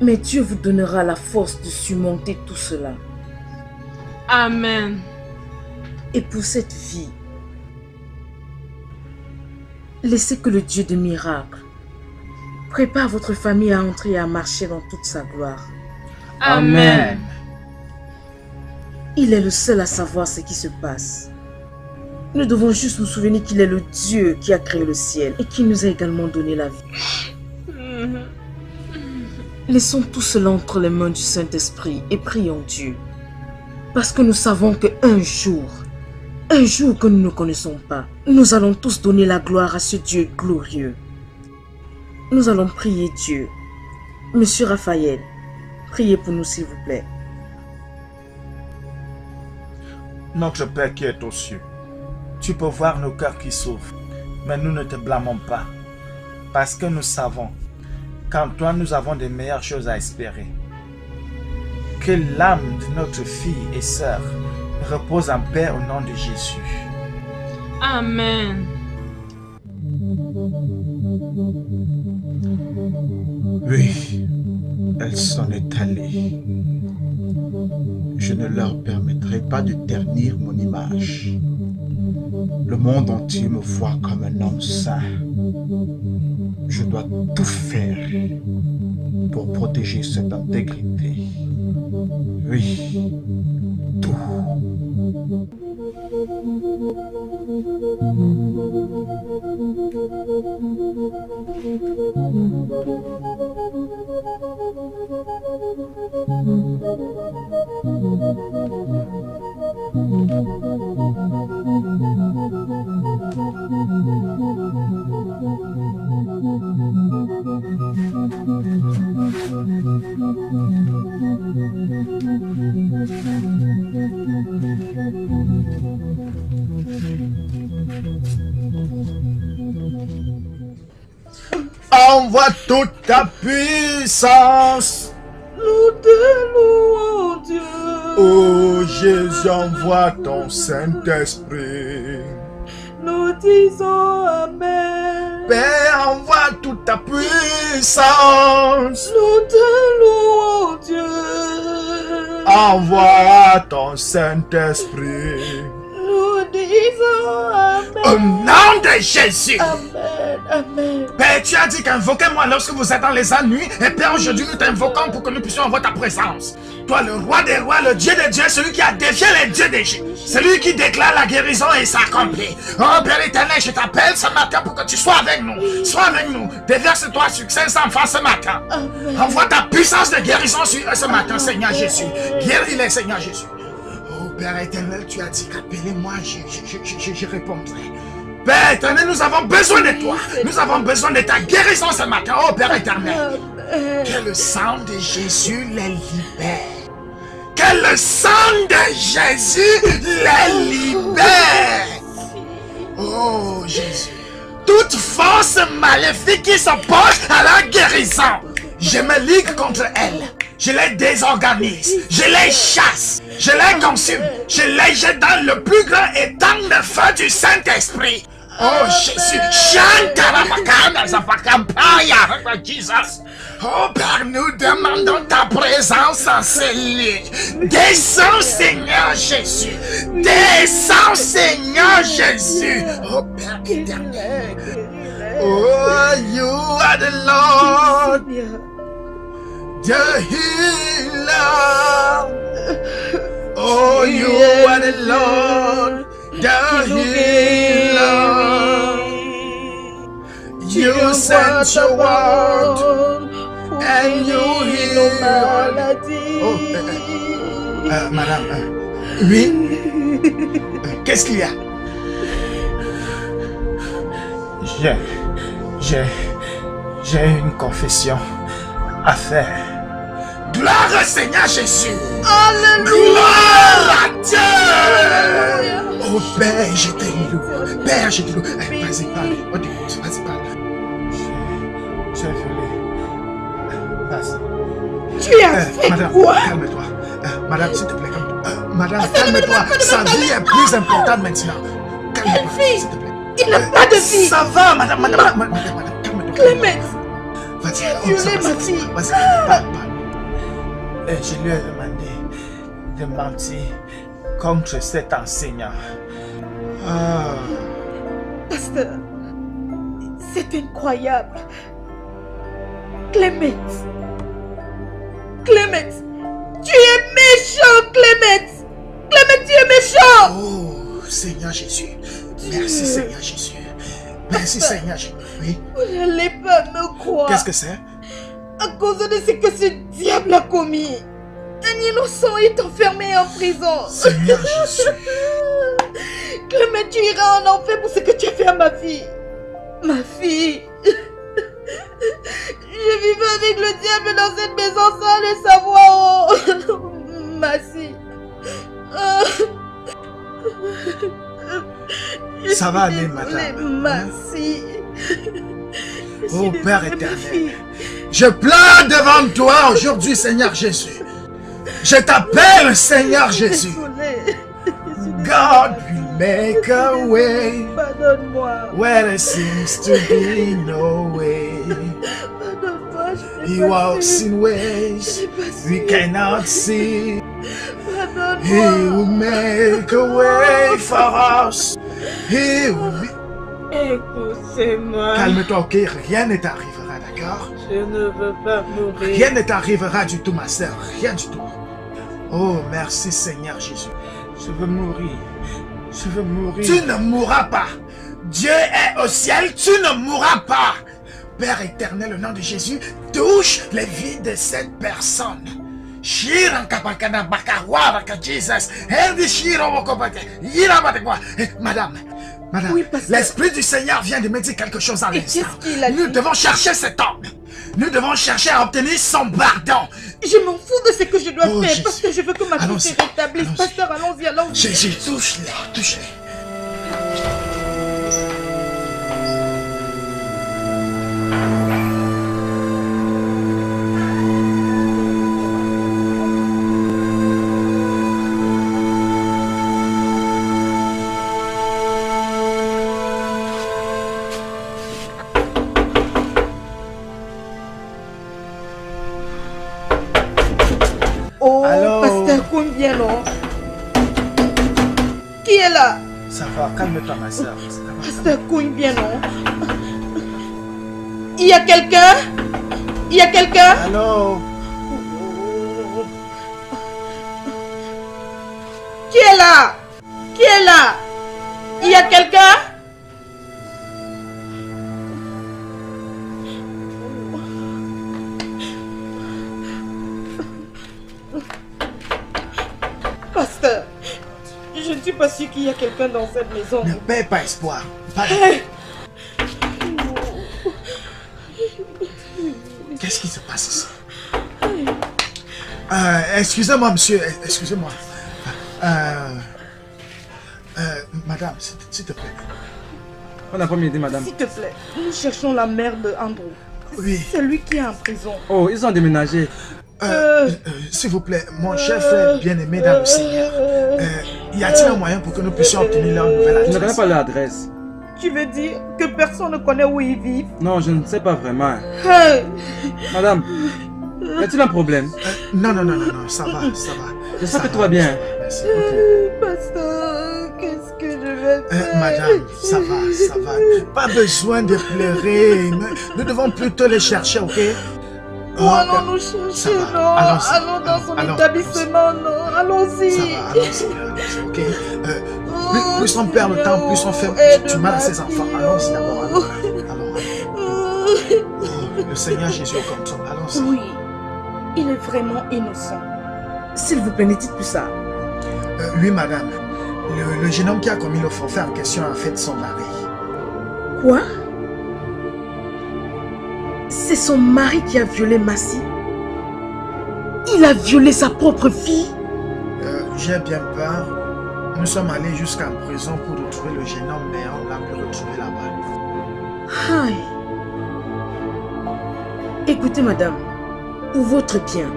[SPEAKER 4] Mais Dieu vous donnera la force de surmonter tout cela.
[SPEAKER 6] Amen.
[SPEAKER 4] Et pour cette vie, laissez que le Dieu de miracles prépare votre famille à entrer et à marcher dans toute sa gloire.
[SPEAKER 6] Amen.
[SPEAKER 4] Il est le seul à savoir ce qui se passe. Nous devons juste nous souvenir qu'il est le Dieu qui a créé le ciel et qui nous a également donné la vie. Laissons tout cela entre les mains du Saint-Esprit et prions Dieu. Parce que nous savons qu'un jour que nous ne connaissons pas, nous allons tous donner la gloire à ce Dieu glorieux. Nous allons prier Dieu. Monsieur Raphaël, priez pour nous s'il vous plaît.
[SPEAKER 3] Notre Père qui est aux cieux, tu peux voir nos cœurs qui souffrent, mais nous ne te blâmons pas, parce que nous savons qu'en toi nous avons de meilleures choses à espérer. Que l'âme de notre fille et sœur repose en paix au nom de Jésus.
[SPEAKER 6] Amen.
[SPEAKER 2] Oui, elle s'en est allée. Je ne leur permettrai pas de ternir mon image. Le monde entier me voit comme un homme saint. Je dois tout faire pour protéger cette intégrité. Oui, tout.
[SPEAKER 3] Envoie toute ta puissance.
[SPEAKER 4] Nous te louons, Dieu.
[SPEAKER 3] Oh Jésus, envoie ton Saint-Esprit.
[SPEAKER 4] Nous disons Amen.
[SPEAKER 3] Père, envoie toute ta puissance.
[SPEAKER 4] Nous te louons, Dieu.
[SPEAKER 3] Envoie ton Saint-Esprit.
[SPEAKER 4] Nous disons Amen.
[SPEAKER 3] Au nom de Jésus.
[SPEAKER 4] Amen, Amen.
[SPEAKER 3] Père, tu as dit qu'invoquez-moi lorsque vous êtes dans les ennuis. Et Père, aujourd'hui nous t'invoquons pour que nous puissions avoir ta présence. Toi, le roi des rois, le Dieu des dieux, celui qui a défié les dieux des dieux. Celui qui déclare la guérison et s'accomplit. Oh Père éternel, je t'appelle ce matin pour que tu sois avec nous. Sois avec nous. Déverse-toi sur 500 enfants ce matin.
[SPEAKER 4] Amen.
[SPEAKER 3] Envoie ta puissance de guérison sur eux ce matin, Seigneur Jésus. Guéris-les, Seigneur Jésus. Oh Père éternel, tu as dit qu'appelez-moi, je répondrai. Père éternel, nous avons besoin de toi. Nous avons besoin de ta guérison ce matin. Oh Père éternel. Que le sang de Jésus les libère. Que le sang de Jésus les libère. Oh Jésus. Toute force maléfique qui s'oppose à la guérison, je me ligue contre elle. Je les désorganise. Je les chasse. Je les consume. Je les jette dans le plus grand étang de feu du Saint-Esprit. Oh Jésus. Jesus. Oh Père, nous demandons ta présence en ces lieux. Descends Seigneur Jésus. Descends Seigneur Jésus. Oh Père éternel. Oh, you are the Lord. The healer. Oh, you are the Lord, the healer. You sent your word and you heal maladies. Oh, madame, oui. Qu'est-ce qu'il y a? J'ai une confession à faire. Gloire au Seigneur Jésus.
[SPEAKER 4] Alléluia.
[SPEAKER 3] Gloire à Dieu. Oh Père, je te loue. Père, je te loue. Vas-y, parle. Vas-y, parle. J'ai volé. Vas-y.
[SPEAKER 4] Tu as fait
[SPEAKER 3] madame,
[SPEAKER 4] quoi?
[SPEAKER 3] Calme-toi. Madame, s'il te plaît, madame, calme-toi. Sa vie est plus importante maintenant. Calme-toi, s'il te plaît.
[SPEAKER 4] Il n'a pas de vie.
[SPEAKER 3] Ça va, madame, calme-toi.
[SPEAKER 4] Clémence.
[SPEAKER 3] Vas-y,
[SPEAKER 4] Violez ma fille.
[SPEAKER 3] Vas-y, parle. Je lui ai demandé de mentir contre cet enseignant.
[SPEAKER 4] Pasteur, c'est incroyable. Clémence, tu es méchant, Clémence. Clémence, tu es méchant.
[SPEAKER 3] Oh, Seigneur Jésus. Merci, Seigneur Jésus. Merci, Seigneur Jésus. Oui.
[SPEAKER 4] Vous n'allez pas me croire.
[SPEAKER 3] Qu'est-ce que c'est?
[SPEAKER 4] À cause de ce que ce diable a commis. Un innocent est enfermé en prison.
[SPEAKER 3] Seigneur Jésus.
[SPEAKER 4] Clément, tu iras en enfer pour ce que tu as fait à ma fille. Ma fille. Je vivais avec le diable dans cette maison sans le savoir. Oh. Ma fille.
[SPEAKER 3] Ça va aller, madame.
[SPEAKER 4] Ma fille.
[SPEAKER 3] Oh Père éternel, Je pleure devant toi aujourd'hui, Seigneur Jésus. Je t'appelle, Seigneur Jésus.
[SPEAKER 4] Désolée.
[SPEAKER 3] God will make a way
[SPEAKER 4] Pardonne-moi.
[SPEAKER 3] where there seems to be no way.
[SPEAKER 4] Pardonne-moi.
[SPEAKER 3] He walks in ways we cannot see. He will make a way for us. He will be...
[SPEAKER 4] Écoutez-moi.
[SPEAKER 3] Calme-toi, ok? Rien ne t'arrivera, d'accord?
[SPEAKER 4] Je ne veux pas mourir.
[SPEAKER 3] Rien ne t'arrivera du tout, ma soeur. Rien du tout. Oh, merci Seigneur Jésus.
[SPEAKER 4] Je veux mourir. Je veux mourir.
[SPEAKER 3] Tu ne mourras pas. Dieu est au ciel, tu ne mourras pas. Père éternel, au nom de Jésus, touche les vies de cette personne. Madame,
[SPEAKER 4] Oui, pasteur.
[SPEAKER 3] l'Esprit du Seigneur vient de me dire quelque chose à
[SPEAKER 4] Et
[SPEAKER 3] l'instant.
[SPEAKER 4] qu'est-ce qu'il a
[SPEAKER 3] Nous
[SPEAKER 4] dit?
[SPEAKER 3] devons chercher cet homme. Nous devons chercher à obtenir son pardon.
[SPEAKER 4] Je m'en fous de ce que je dois
[SPEAKER 3] Oh,
[SPEAKER 4] faire
[SPEAKER 3] Jésus.
[SPEAKER 4] parce que je veux que ma vie
[SPEAKER 3] Allons-y.
[SPEAKER 4] se rétablisse.
[SPEAKER 3] Allons-y.
[SPEAKER 4] Pasteur, allons-y, allons-y.
[SPEAKER 3] Jésus, touche-les, touche-les.
[SPEAKER 4] Oh,
[SPEAKER 3] Allô?
[SPEAKER 4] pasteur, combien non? Qui est là?
[SPEAKER 3] Ça va, calme-toi ma soeur. Ça va.
[SPEAKER 4] Pasteur, combien non? Il y a quelqu'un? Il y a quelqu'un?
[SPEAKER 3] Allô?
[SPEAKER 4] Qui est là? Qui est là? Il y a quelqu'un? Pasteur, je ne suis pas sûre qu'il y a quelqu'un dans cette maison.
[SPEAKER 3] Ne perds pas espoir. Pas de- Qu'est-ce qui se passe ici? Excusez-moi, monsieur. Excusez-moi. Madame, s'il te plaît.
[SPEAKER 1] On n'a pas m'aider, madame.
[SPEAKER 4] S'il te plaît, nous cherchons la mère de Andrew.
[SPEAKER 3] Oui.
[SPEAKER 4] C'est lui qui est en prison.
[SPEAKER 1] Oh, ils ont déménagé.
[SPEAKER 3] S'il vous plaît, mon cher frère bien-aimé dans le Seigneur, y a-t-il un moyen pour que nous puissions obtenir leur nouvelle
[SPEAKER 1] Je ne connais
[SPEAKER 3] adresse?
[SPEAKER 1] pas l'adresse.
[SPEAKER 4] Tu veux dire que personne ne connaît où ils vivent?
[SPEAKER 1] Non, je ne sais pas vraiment.
[SPEAKER 4] Hey.
[SPEAKER 1] Madame, y a-t-il un problème?
[SPEAKER 3] Non, ça va, ça va.
[SPEAKER 1] J'espère
[SPEAKER 3] Ça
[SPEAKER 1] que tout va bien.
[SPEAKER 3] Merci, ok.
[SPEAKER 4] Pasteur, qu'est-ce que je vais faire?
[SPEAKER 3] Madame, ça va. Pas besoin de pleurer. Nous devons plutôt les chercher, ok?
[SPEAKER 4] Où allons-nous chercher?
[SPEAKER 3] va.
[SPEAKER 4] Non,
[SPEAKER 3] Allons-y.
[SPEAKER 4] allons dans son
[SPEAKER 3] Allons.
[SPEAKER 4] établissement, non, allons-y.
[SPEAKER 3] Ça va, allons-y, ok? Plus on perd le temps, plus on fait du mal à ses enfants. Allons-y d'abord, allons. Oh, le Seigneur Jésus est comme ça, allons-y.
[SPEAKER 4] Oui, il est vraiment innocent. S'il vous plaît, ne dites plus ça.
[SPEAKER 3] Oui, madame. Le jeune homme qui a commis le forfait en question a fait son mari.
[SPEAKER 4] Quoi? C'est son mari qui a violé Massy? Il a violé sa propre fille?
[SPEAKER 3] J'ai bien peur. Nous sommes allés jusqu'en prison pour retrouver le jeune homme, mais on l'a pu retrouver là-bas.
[SPEAKER 4] Aïe. Écoutez, madame, pour votre bien,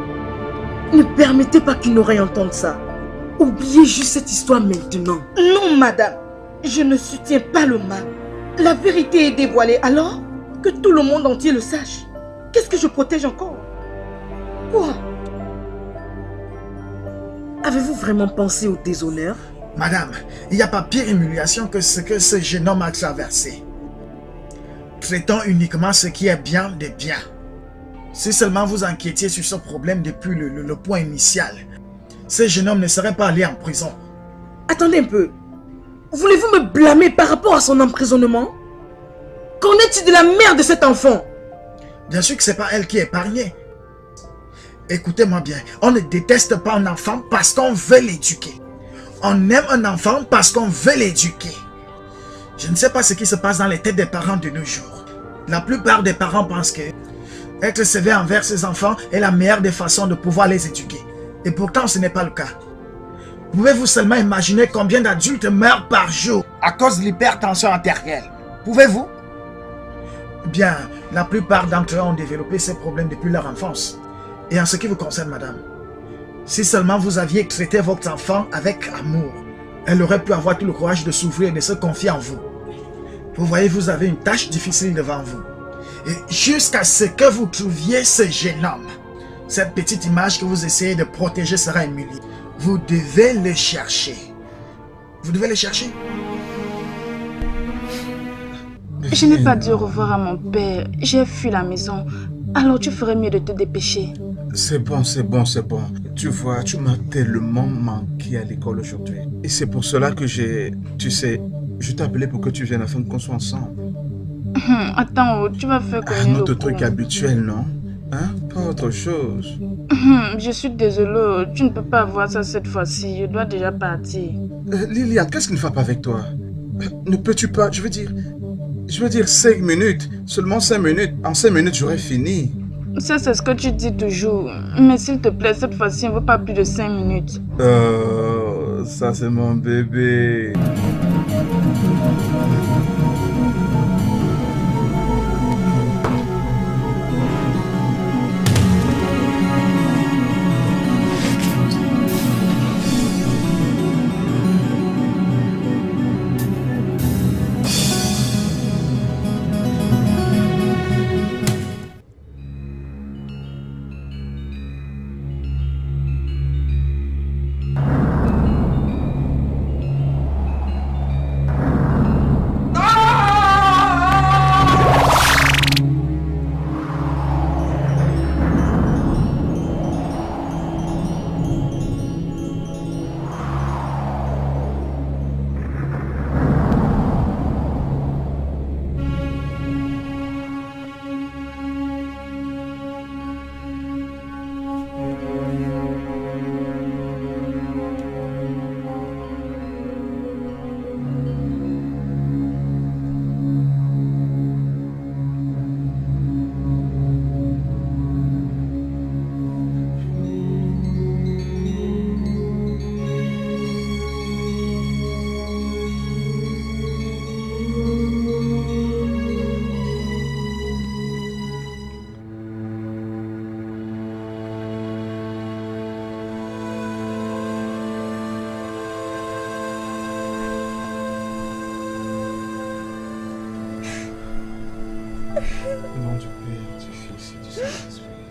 [SPEAKER 4] ne permettez pas qu'une oreille entende ça. Oubliez juste cette histoire maintenant. Non, madame, je ne soutiens pas le mal. La vérité est dévoilée, alors que tout le monde entier le sache. Qu'est-ce que je protège encore? Quoi? Avez-vous vraiment pensé au déshonneur?
[SPEAKER 3] Madame, il n'y a pas pire humiliation que ce que ce jeune homme a traversé. Traitons uniquement ce qui est bien de bien. Si seulement vous inquiétiez sur ce problème depuis le point initial, ce jeune homme ne serait pas allé en prison.
[SPEAKER 4] Attendez un peu. Voulez-vous me blâmer par rapport à son emprisonnement? Qu'en est-il de la mère de cet enfant?
[SPEAKER 3] Bien sûr que ce n'est pas elle qui est épargnée. Écoutez-moi bien, on ne déteste pas un enfant parce qu'on veut l'éduquer. On aime un enfant parce qu'on veut l'éduquer. Je ne sais pas ce qui se passe dans les têtes des parents de nos jours. La plupart des parents pensent que être sévère envers ses enfants est la meilleure des façons de pouvoir les éduquer. Et pourtant, ce n'est pas le cas. Pouvez-vous seulement imaginer combien d'adultes meurent par jour à cause de l'hypertension artérielle? Pouvez-vous? Bien, la plupart d'entre eux ont développé ces problèmes depuis leur enfance. Et en ce qui vous concerne, madame, si seulement vous aviez traité votre enfant avec amour, elle aurait pu avoir tout le courage de s'ouvrir et de se confier en vous. Vous voyez, vous avez une tâche difficile devant vous. Et jusqu'à ce que vous trouviez ce jeune homme, cette petite image que vous essayez de protéger sera humiliée. Vous devez le chercher. Vous devez le chercher.
[SPEAKER 8] Je n'ai pas dit au revoir à mon père. J'ai fui la maison. Alors tu ferais mieux de te dépêcher.
[SPEAKER 2] C'est bon, c'est bon, c'est bon. Tu vois, tu m'as tellement manqué à l'école aujourd'hui. Et c'est pour cela que tu sais, je t'ai appelé pour que tu viennes afin qu'on soit ensemble.
[SPEAKER 8] Attends, tu vas faire comme
[SPEAKER 2] notre truc habituel, non? Hein? Pas autre chose.
[SPEAKER 8] Je suis désolée, tu ne peux pas avoir ça cette fois-ci. Je dois déjà partir.
[SPEAKER 2] Liliane, qu'est-ce qui ne va pas avec toi? Ne peux-tu pas, je veux dire 5 minutes. Seulement 5 minutes. En 5 minutes, j'aurai fini.
[SPEAKER 8] Ça, c'est ce que tu dis toujours. Mais s'il te plaît, cette fois-ci, on ne veut pas plus de 5 minutes.
[SPEAKER 2] Ça, c'est mon bébé.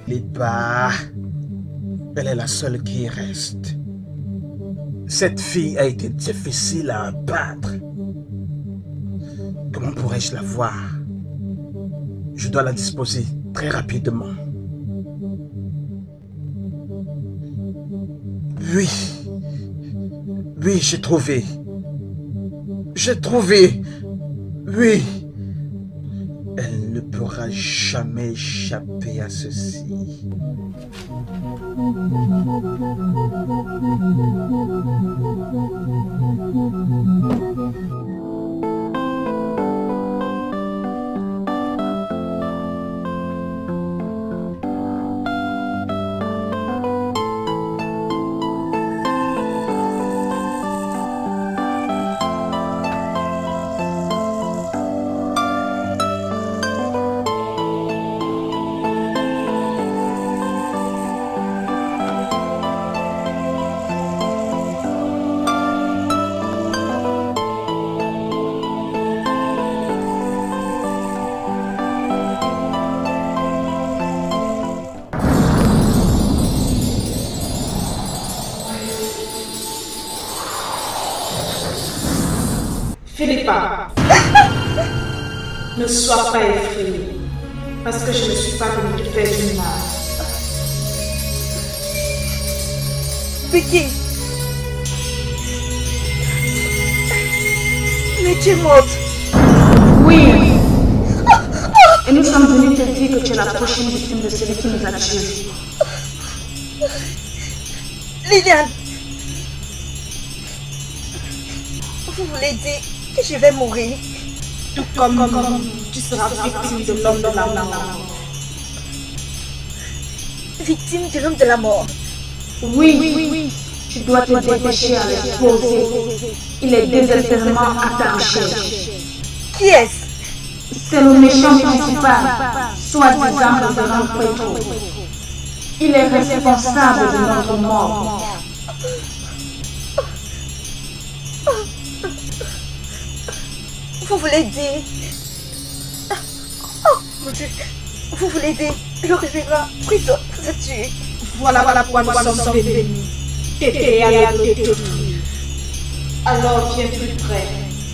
[SPEAKER 3] Lipa, elle est la seule qui reste. Cette fille a été difficile à abattre. Comment pourrais-je la voir? Je dois la disposer très rapidement. Oui, j'ai trouvé. Oui. Elle ne pourra jamais échapper à ceci.
[SPEAKER 4] Philippa, ne sois pas effrayée, parce que je ne suis pas venue te faire du mal.
[SPEAKER 5] Vicky, mais tu es morte.
[SPEAKER 8] Oui. Et nous sommes venus te dire que tu es la prochaine victime de celui qui nous a tués.
[SPEAKER 5] Liliane, vous voulez dire que je vais mourir?
[SPEAKER 4] Tout comme tu seras victime de l'homme de la mort.
[SPEAKER 5] Victime de l'homme de la mort?
[SPEAKER 8] Oui. Tu dois te dépêcher à l'exposer. Il est désespérément à ta recherche.
[SPEAKER 5] Qui est-ce?
[SPEAKER 8] C'est le méchant principal, soi-disant le grand prêtre. Il est responsable de notre mort.
[SPEAKER 5] Vous voulez dire... Oh mon Dieu. Vous voulez dire le révérend prêtre vous a tué.
[SPEAKER 8] Voilà pourquoi nous sommes venus. T'étais allé te détruire. Alors viens plus près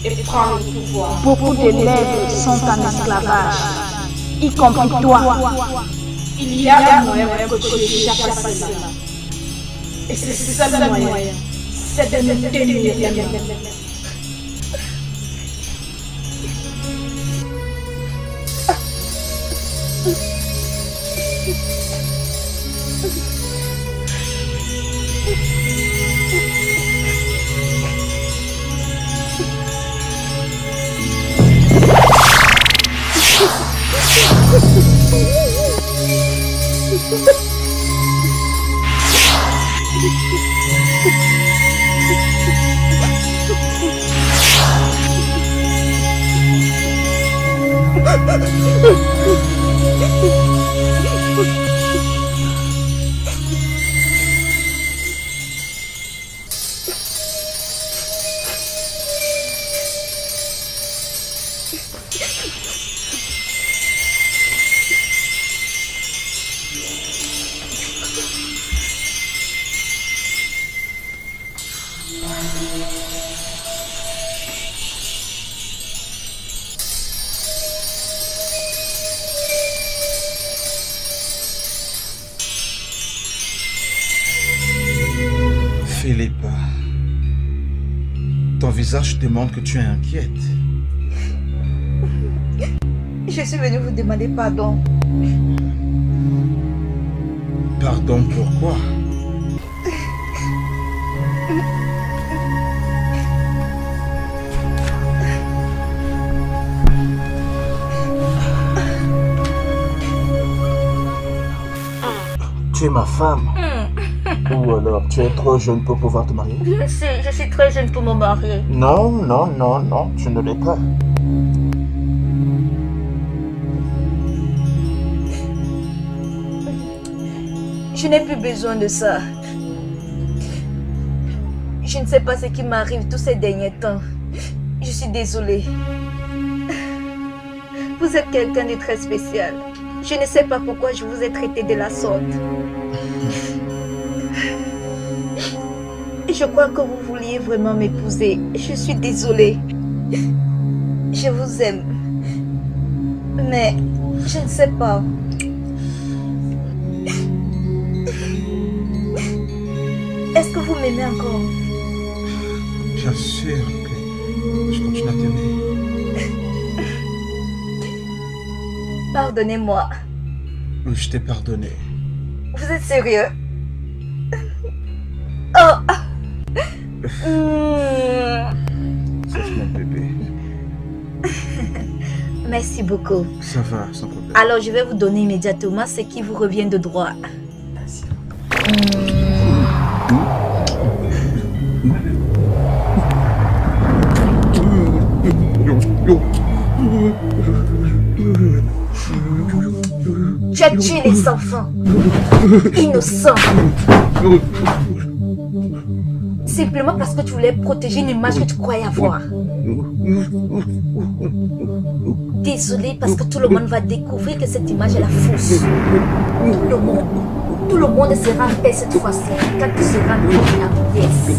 [SPEAKER 8] et prends le pouvoir. Beaucoup d'élèves sont en esclavage, y compris toi. Il y a un moyen que tu échappes à cela. Et c'est ça le moyen. C'est de nous tenir bien.
[SPEAKER 2] Philippe, ton visage démontre que tu es inquiète.
[SPEAKER 5] Je suis venue vous demander pardon.
[SPEAKER 2] Pardon pourquoi?
[SPEAKER 3] Tu es ma femme. Ou alors tu es trop jeune pour pouvoir te marier?
[SPEAKER 5] Je suis très jeune pour me marier.
[SPEAKER 3] Non, tu ne l'es pas.
[SPEAKER 5] Je n'ai plus besoin de ça. Je ne sais pas ce qui m'arrive tous ces derniers temps. Je suis désolée. Vous êtes quelqu'un de très spécial. Je ne sais pas pourquoi je vous ai traité de la sorte. Je crois que vous vouliez vraiment m'épouser. Je suis désolée. Je vous aime. Mais je ne sais pas. Est-ce que vous m'aimez encore?
[SPEAKER 2] Bien sûr que je continue à t'aimer.
[SPEAKER 5] Pardonnez-moi.
[SPEAKER 2] Oui, je t'ai pardonné.
[SPEAKER 5] Vous êtes sérieux? Oh!
[SPEAKER 2] C'est mon bébé.
[SPEAKER 5] Merci beaucoup.
[SPEAKER 2] Ça va, sans problème.
[SPEAKER 5] Alors, je vais vous donner immédiatement ce qui vous revient de droit. Tu as tué les enfants innocents simplement parce que tu voulais protéger une image que tu croyais avoir. Désolé parce que tout le monde va découvrir que cette image est la fausse. Tout le monde sera en paix cette fois-ci quand tu seras en pièces.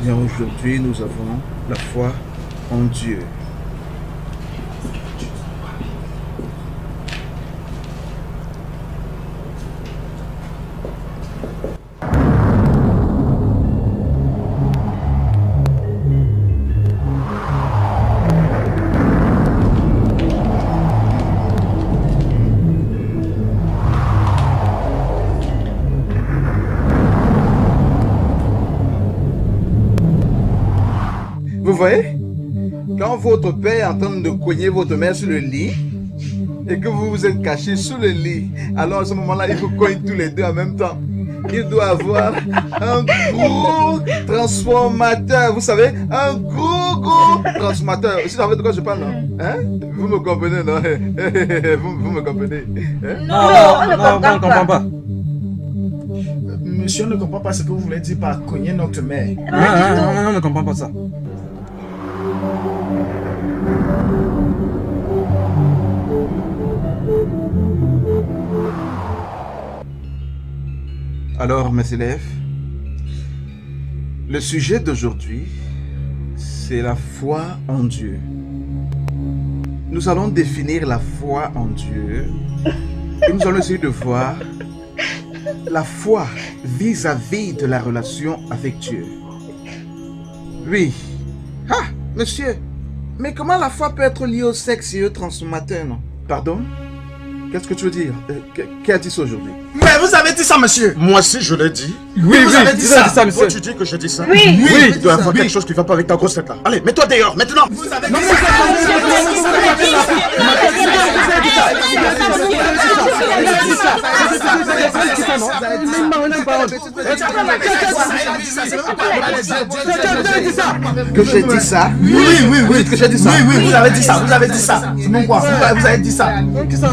[SPEAKER 2] Bien, aujourd'hui, nous avons la foi en Dieu. Vous voyez? Quand votre père est en train de cogner votre mère sur le lit et que vous vous êtes cachés sous le lit, alors à ce moment-là, il vous cogne tous les deux en même temps. Il doit avoir un gros transformateur, vous savez, un gros transformateur. Vous savez de quoi je parle, non? Hein? Vous me comprenez, non? Vous me comprenez? Hein?
[SPEAKER 5] Non, on ne comprend pas.
[SPEAKER 3] Monsieur ne comprend pas ce que vous voulez dire par cogner notre mère.
[SPEAKER 1] Non, on ne comprend pas ça.
[SPEAKER 2] Alors, mes élèves, le sujet d'aujourd'hui, c'est la foi en Dieu. Nous allons définir la foi en Dieu et nous allons essayer de voir la foi vis-à-vis de la relation avec Dieu. Oui. Ah, monsieur, mais comment la foi peut être liée au sexe et au transformateur, non? Pardon? Qu'est-ce que tu veux dire? Qui a dit ça aujourd'hui?
[SPEAKER 3] Mais vous avez dit ça, monsieur.
[SPEAKER 9] Moi aussi, je l'ai dit.
[SPEAKER 3] Oui, vous avez dit ça.
[SPEAKER 1] monsieur.
[SPEAKER 9] Toi, tu dis que j'ai dit ça?
[SPEAKER 5] Oui.
[SPEAKER 9] Il doit y avoir quelque chose qui ne va pas avec ta grosse tête là. Allez, mets-toi dehors, maintenant.
[SPEAKER 3] Vous avez dit ça.
[SPEAKER 2] Que j'ai dit ça?
[SPEAKER 3] Oui,
[SPEAKER 2] que j'ai dit ça?
[SPEAKER 3] Oui, vous avez dit ça. Vous avez dit ça. C'est mon quoi? Vous avez dit ça.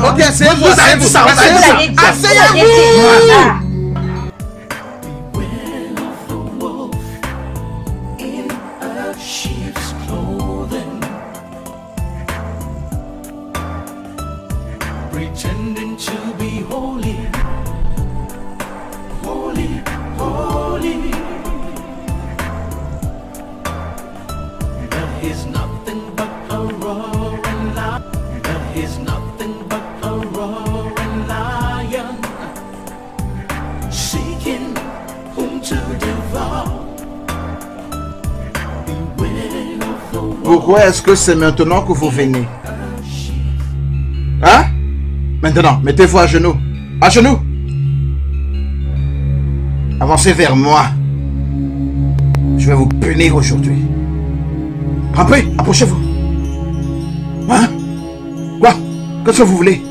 [SPEAKER 2] Ok, asseyez-vous.
[SPEAKER 3] Vous avez dit ça. Vous avez dit ça. Asseyez-vous.
[SPEAKER 7] Pretending to be holy, holy, holy. But he's nothing but a roaring lion. But he's nothing but a roaring lion, seeking whom to devour. Beware of the wolf.
[SPEAKER 2] Pourquoi est-ce que c'est maintenant que vous venez? Hein? Maintenant, mettez-vous à genoux. À genoux. Avancez vers moi. Je vais vous punir aujourd'hui. Rampez, approchez-vous. Hein? Quoi? Qu'est-ce que vous voulez?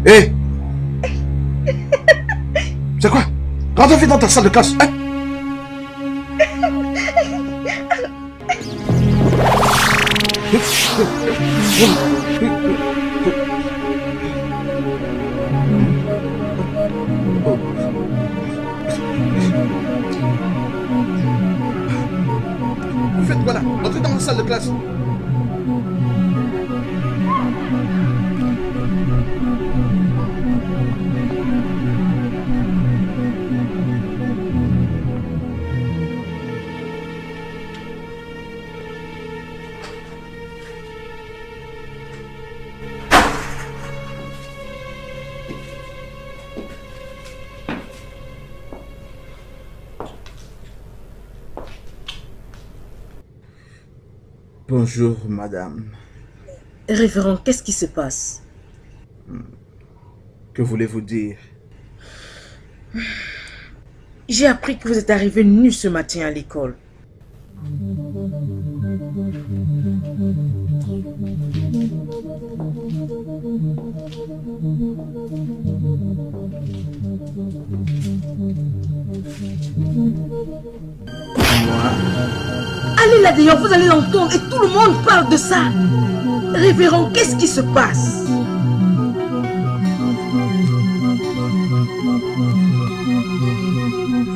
[SPEAKER 2] Hé! C'est quoi? Rentre vite dans ta salle de classe. Hein? Vous faites quoi là? Entrez dans la salle de classe. Bonjour, madame.
[SPEAKER 4] Révérend, qu'est-ce qui se passe?
[SPEAKER 2] Que voulez-vous dire?
[SPEAKER 4] J'ai appris que vous êtes arrivé nu ce matin à l'école. Allez là d'ailleurs, vous allez l'entendre et tout le monde parle de ça. Révérend, qu'est-ce qui se passe?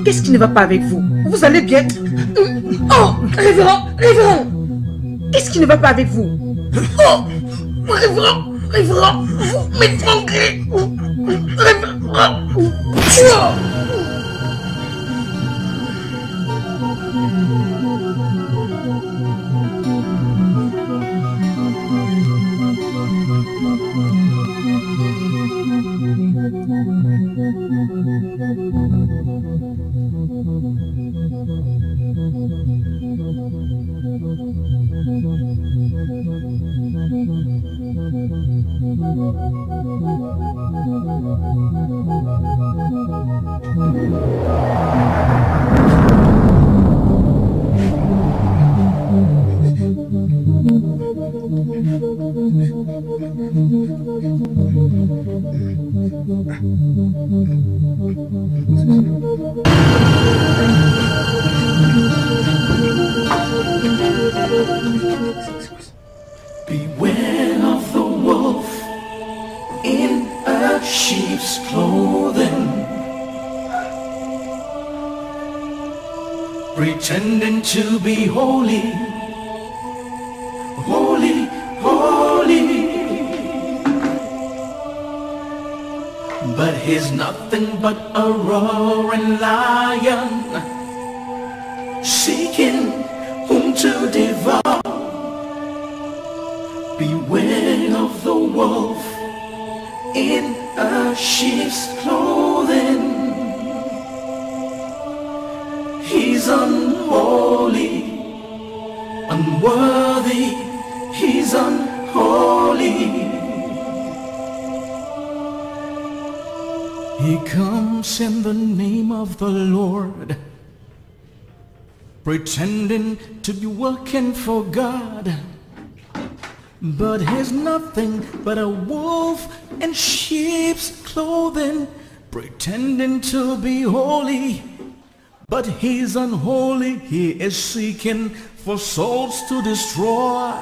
[SPEAKER 4] Qu'est-ce qui ne va pas avec vous? Vous allez bien? Oh, révérend, qu'est-ce qui ne va pas avec vous? Oh, révérend, vous m'étranglez. Révérend. Oh.
[SPEAKER 7] pretending to be holy, holy, holy. But he's nothing but a roaring lion, seeking whom to devour. Beware of the wolf in a sheep's clothing. He's unholy, unworthy, he's unholy. He comes in the name of the Lord, pretending to be working for God. But he's nothing but a wolf in sheep's clothing, pretending to be holy. But he's unholy, he is seeking for souls to destroy.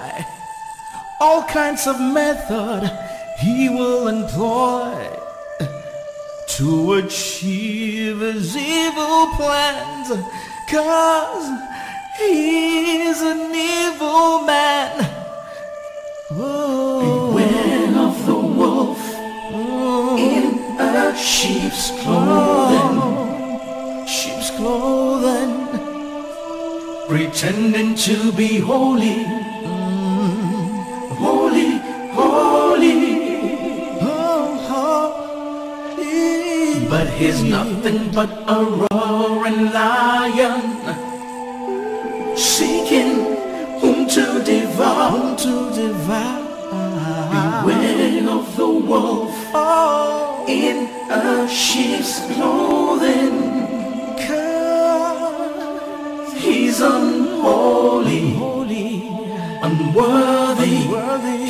[SPEAKER 7] All kinds of method he will employ to achieve his evil plans, 'cause he's an evil man. Oh. Beware of the wolf in a sheep's clothing, sheep's clothing, pretending to be holy, holy, holy. But he's nothing but a roaring lion, seeking whom to devour, whom to devour. Beware of the wolf in a sheep's clothing, 'cause he's unholy, unworthy,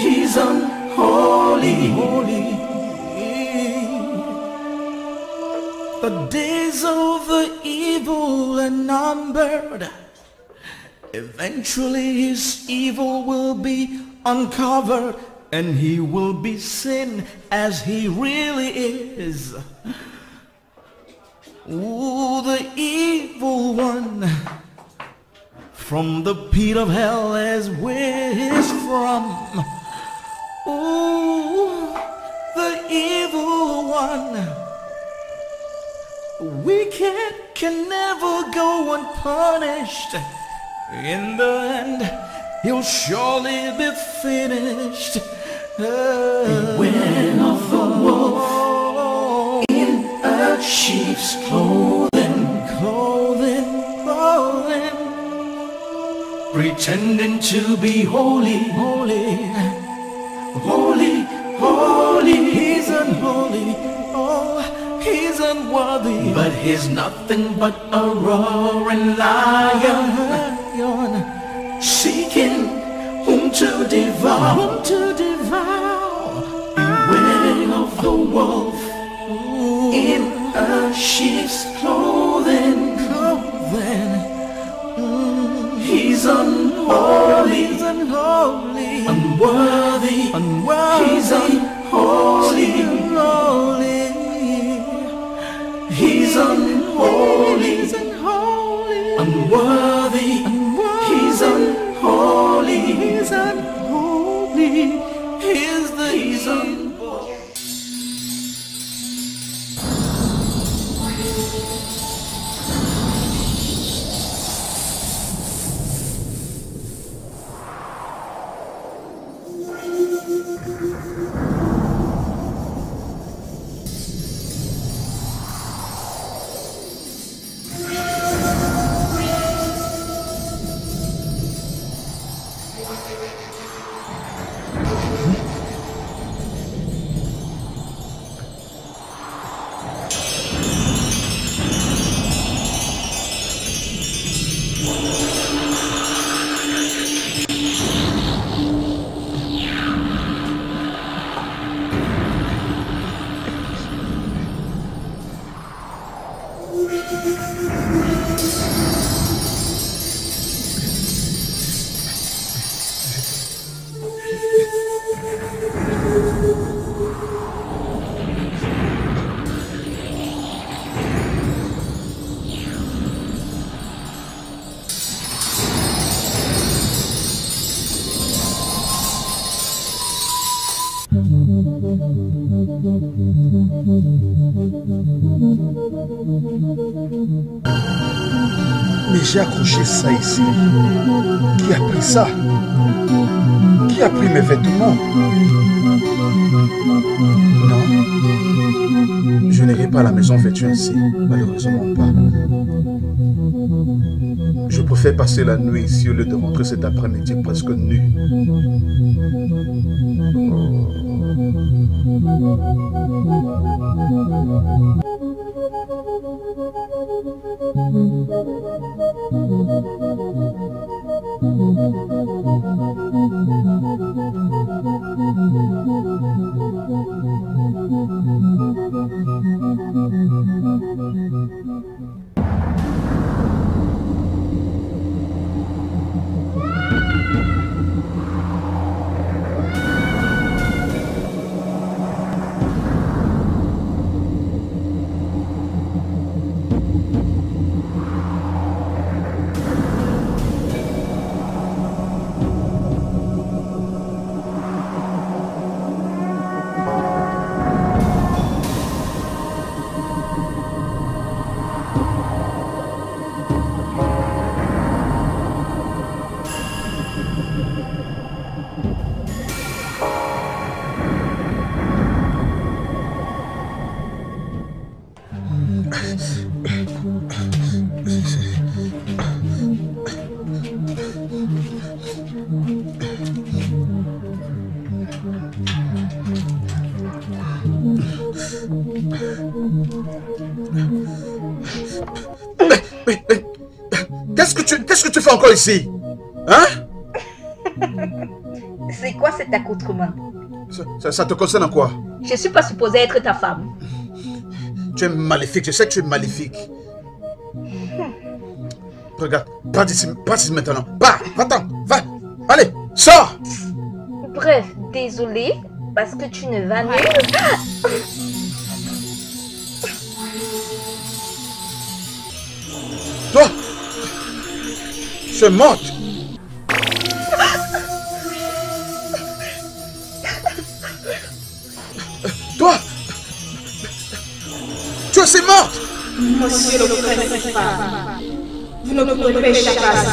[SPEAKER 7] he's unholy. The days of the evil are numbered. Eventually his evil will be uncovered, and he will be seen as he really is. Ooh, the evil one from the pit of hell is where he's from. Ooh, the evil one. Wicked can never go unpunished. In the end, he'll surely be finished. Beware of the wolf in a sheep's clothing, pretending to be holy, holy, he's unholy. Oh, he's unworthy, but he's nothing but a roaring lion, seeking whom to devour, Beware of the wolf in a sheep's clothing, He's unholy, unworthy, he's unholy, he's unholy, unworthy, he's unholy, he's unholy.
[SPEAKER 2] Mais j'ai accroché ça ici. Qui a pris ça? Qui a pris mes vêtements? Non. Je n'irai pas à la maison vêtue ainsi. Malheureusement pas. Je préfère passer la nuit ici au lieu de rentrer cet après-midi presque nu. Qu'est-ce que tu fais encore ici? Hein?
[SPEAKER 5] C'est quoi cet accoutrement?
[SPEAKER 2] Ça te concerne en quoi?
[SPEAKER 5] Je suis pas supposée être ta femme.
[SPEAKER 2] Tu es maléfique, je sais que tu es maléfique. Regarde, pas d'ici maintenant. Va-t'en, va, allez, sors!
[SPEAKER 5] Bref, désolée, parce que tu ne vas nulle.
[SPEAKER 2] Toi, tu es morte. Toi, tu es morte.
[SPEAKER 8] Monsieur le principal, vous ne pouvez pas échapper à ça.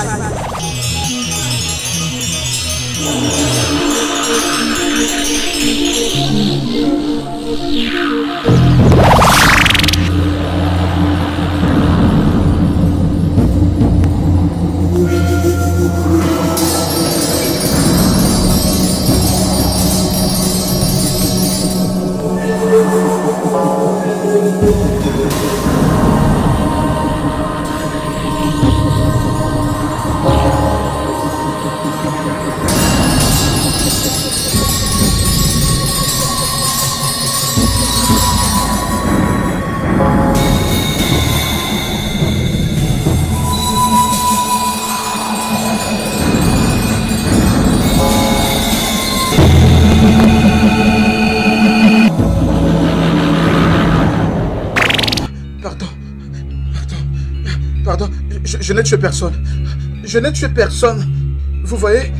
[SPEAKER 2] Je n'ai tué personne. Je n'ai tué personne. Vous voyez,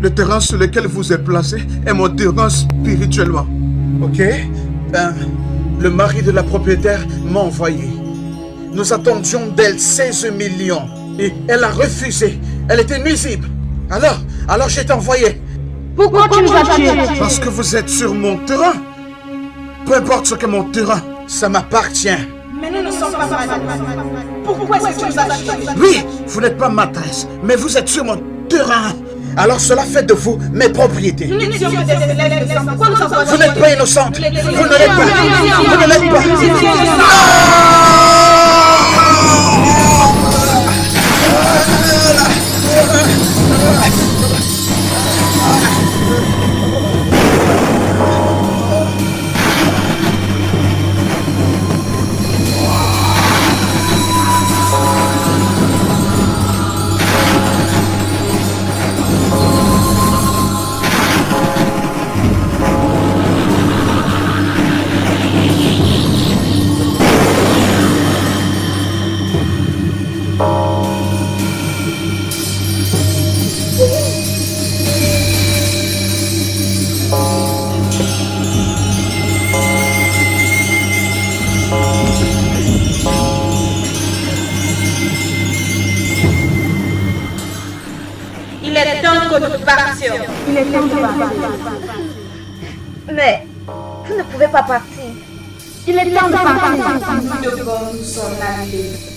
[SPEAKER 2] le terrain sur lequel vous êtes placé est mon terrain spirituellement. Ok? Le mari de la propriétaire m'a envoyé. Nous attendions d'elle 16 millions. Et elle a refusé. Elle était nuisible. Alors j'ai été envoyé.
[SPEAKER 8] Pourquoi tu nous as tués?
[SPEAKER 2] Parce que vous êtes sur mon terrain. Peu importe ce que mon terrain, ça m'appartient.
[SPEAKER 8] Mais nous ne sommes pas malades. Pourquoi est-ce que tu nous as tués?
[SPEAKER 2] Oui, vous n'êtes pas maîtresse, mais vous êtes sur mon terrain. Alors cela fait de vous mes propriétés.
[SPEAKER 8] Nous n'étions que des élèves innocents. Pourquoi nous avons...
[SPEAKER 2] Vous n'êtes pas innocente. Vous ne l'êtes pas. Vous ne l'êtes
[SPEAKER 5] que nous partions.
[SPEAKER 8] Il est temps de partir.
[SPEAKER 5] Mais vous ne pouvez pas partir.
[SPEAKER 8] Il est temps de partir. Nous devons nous en aller.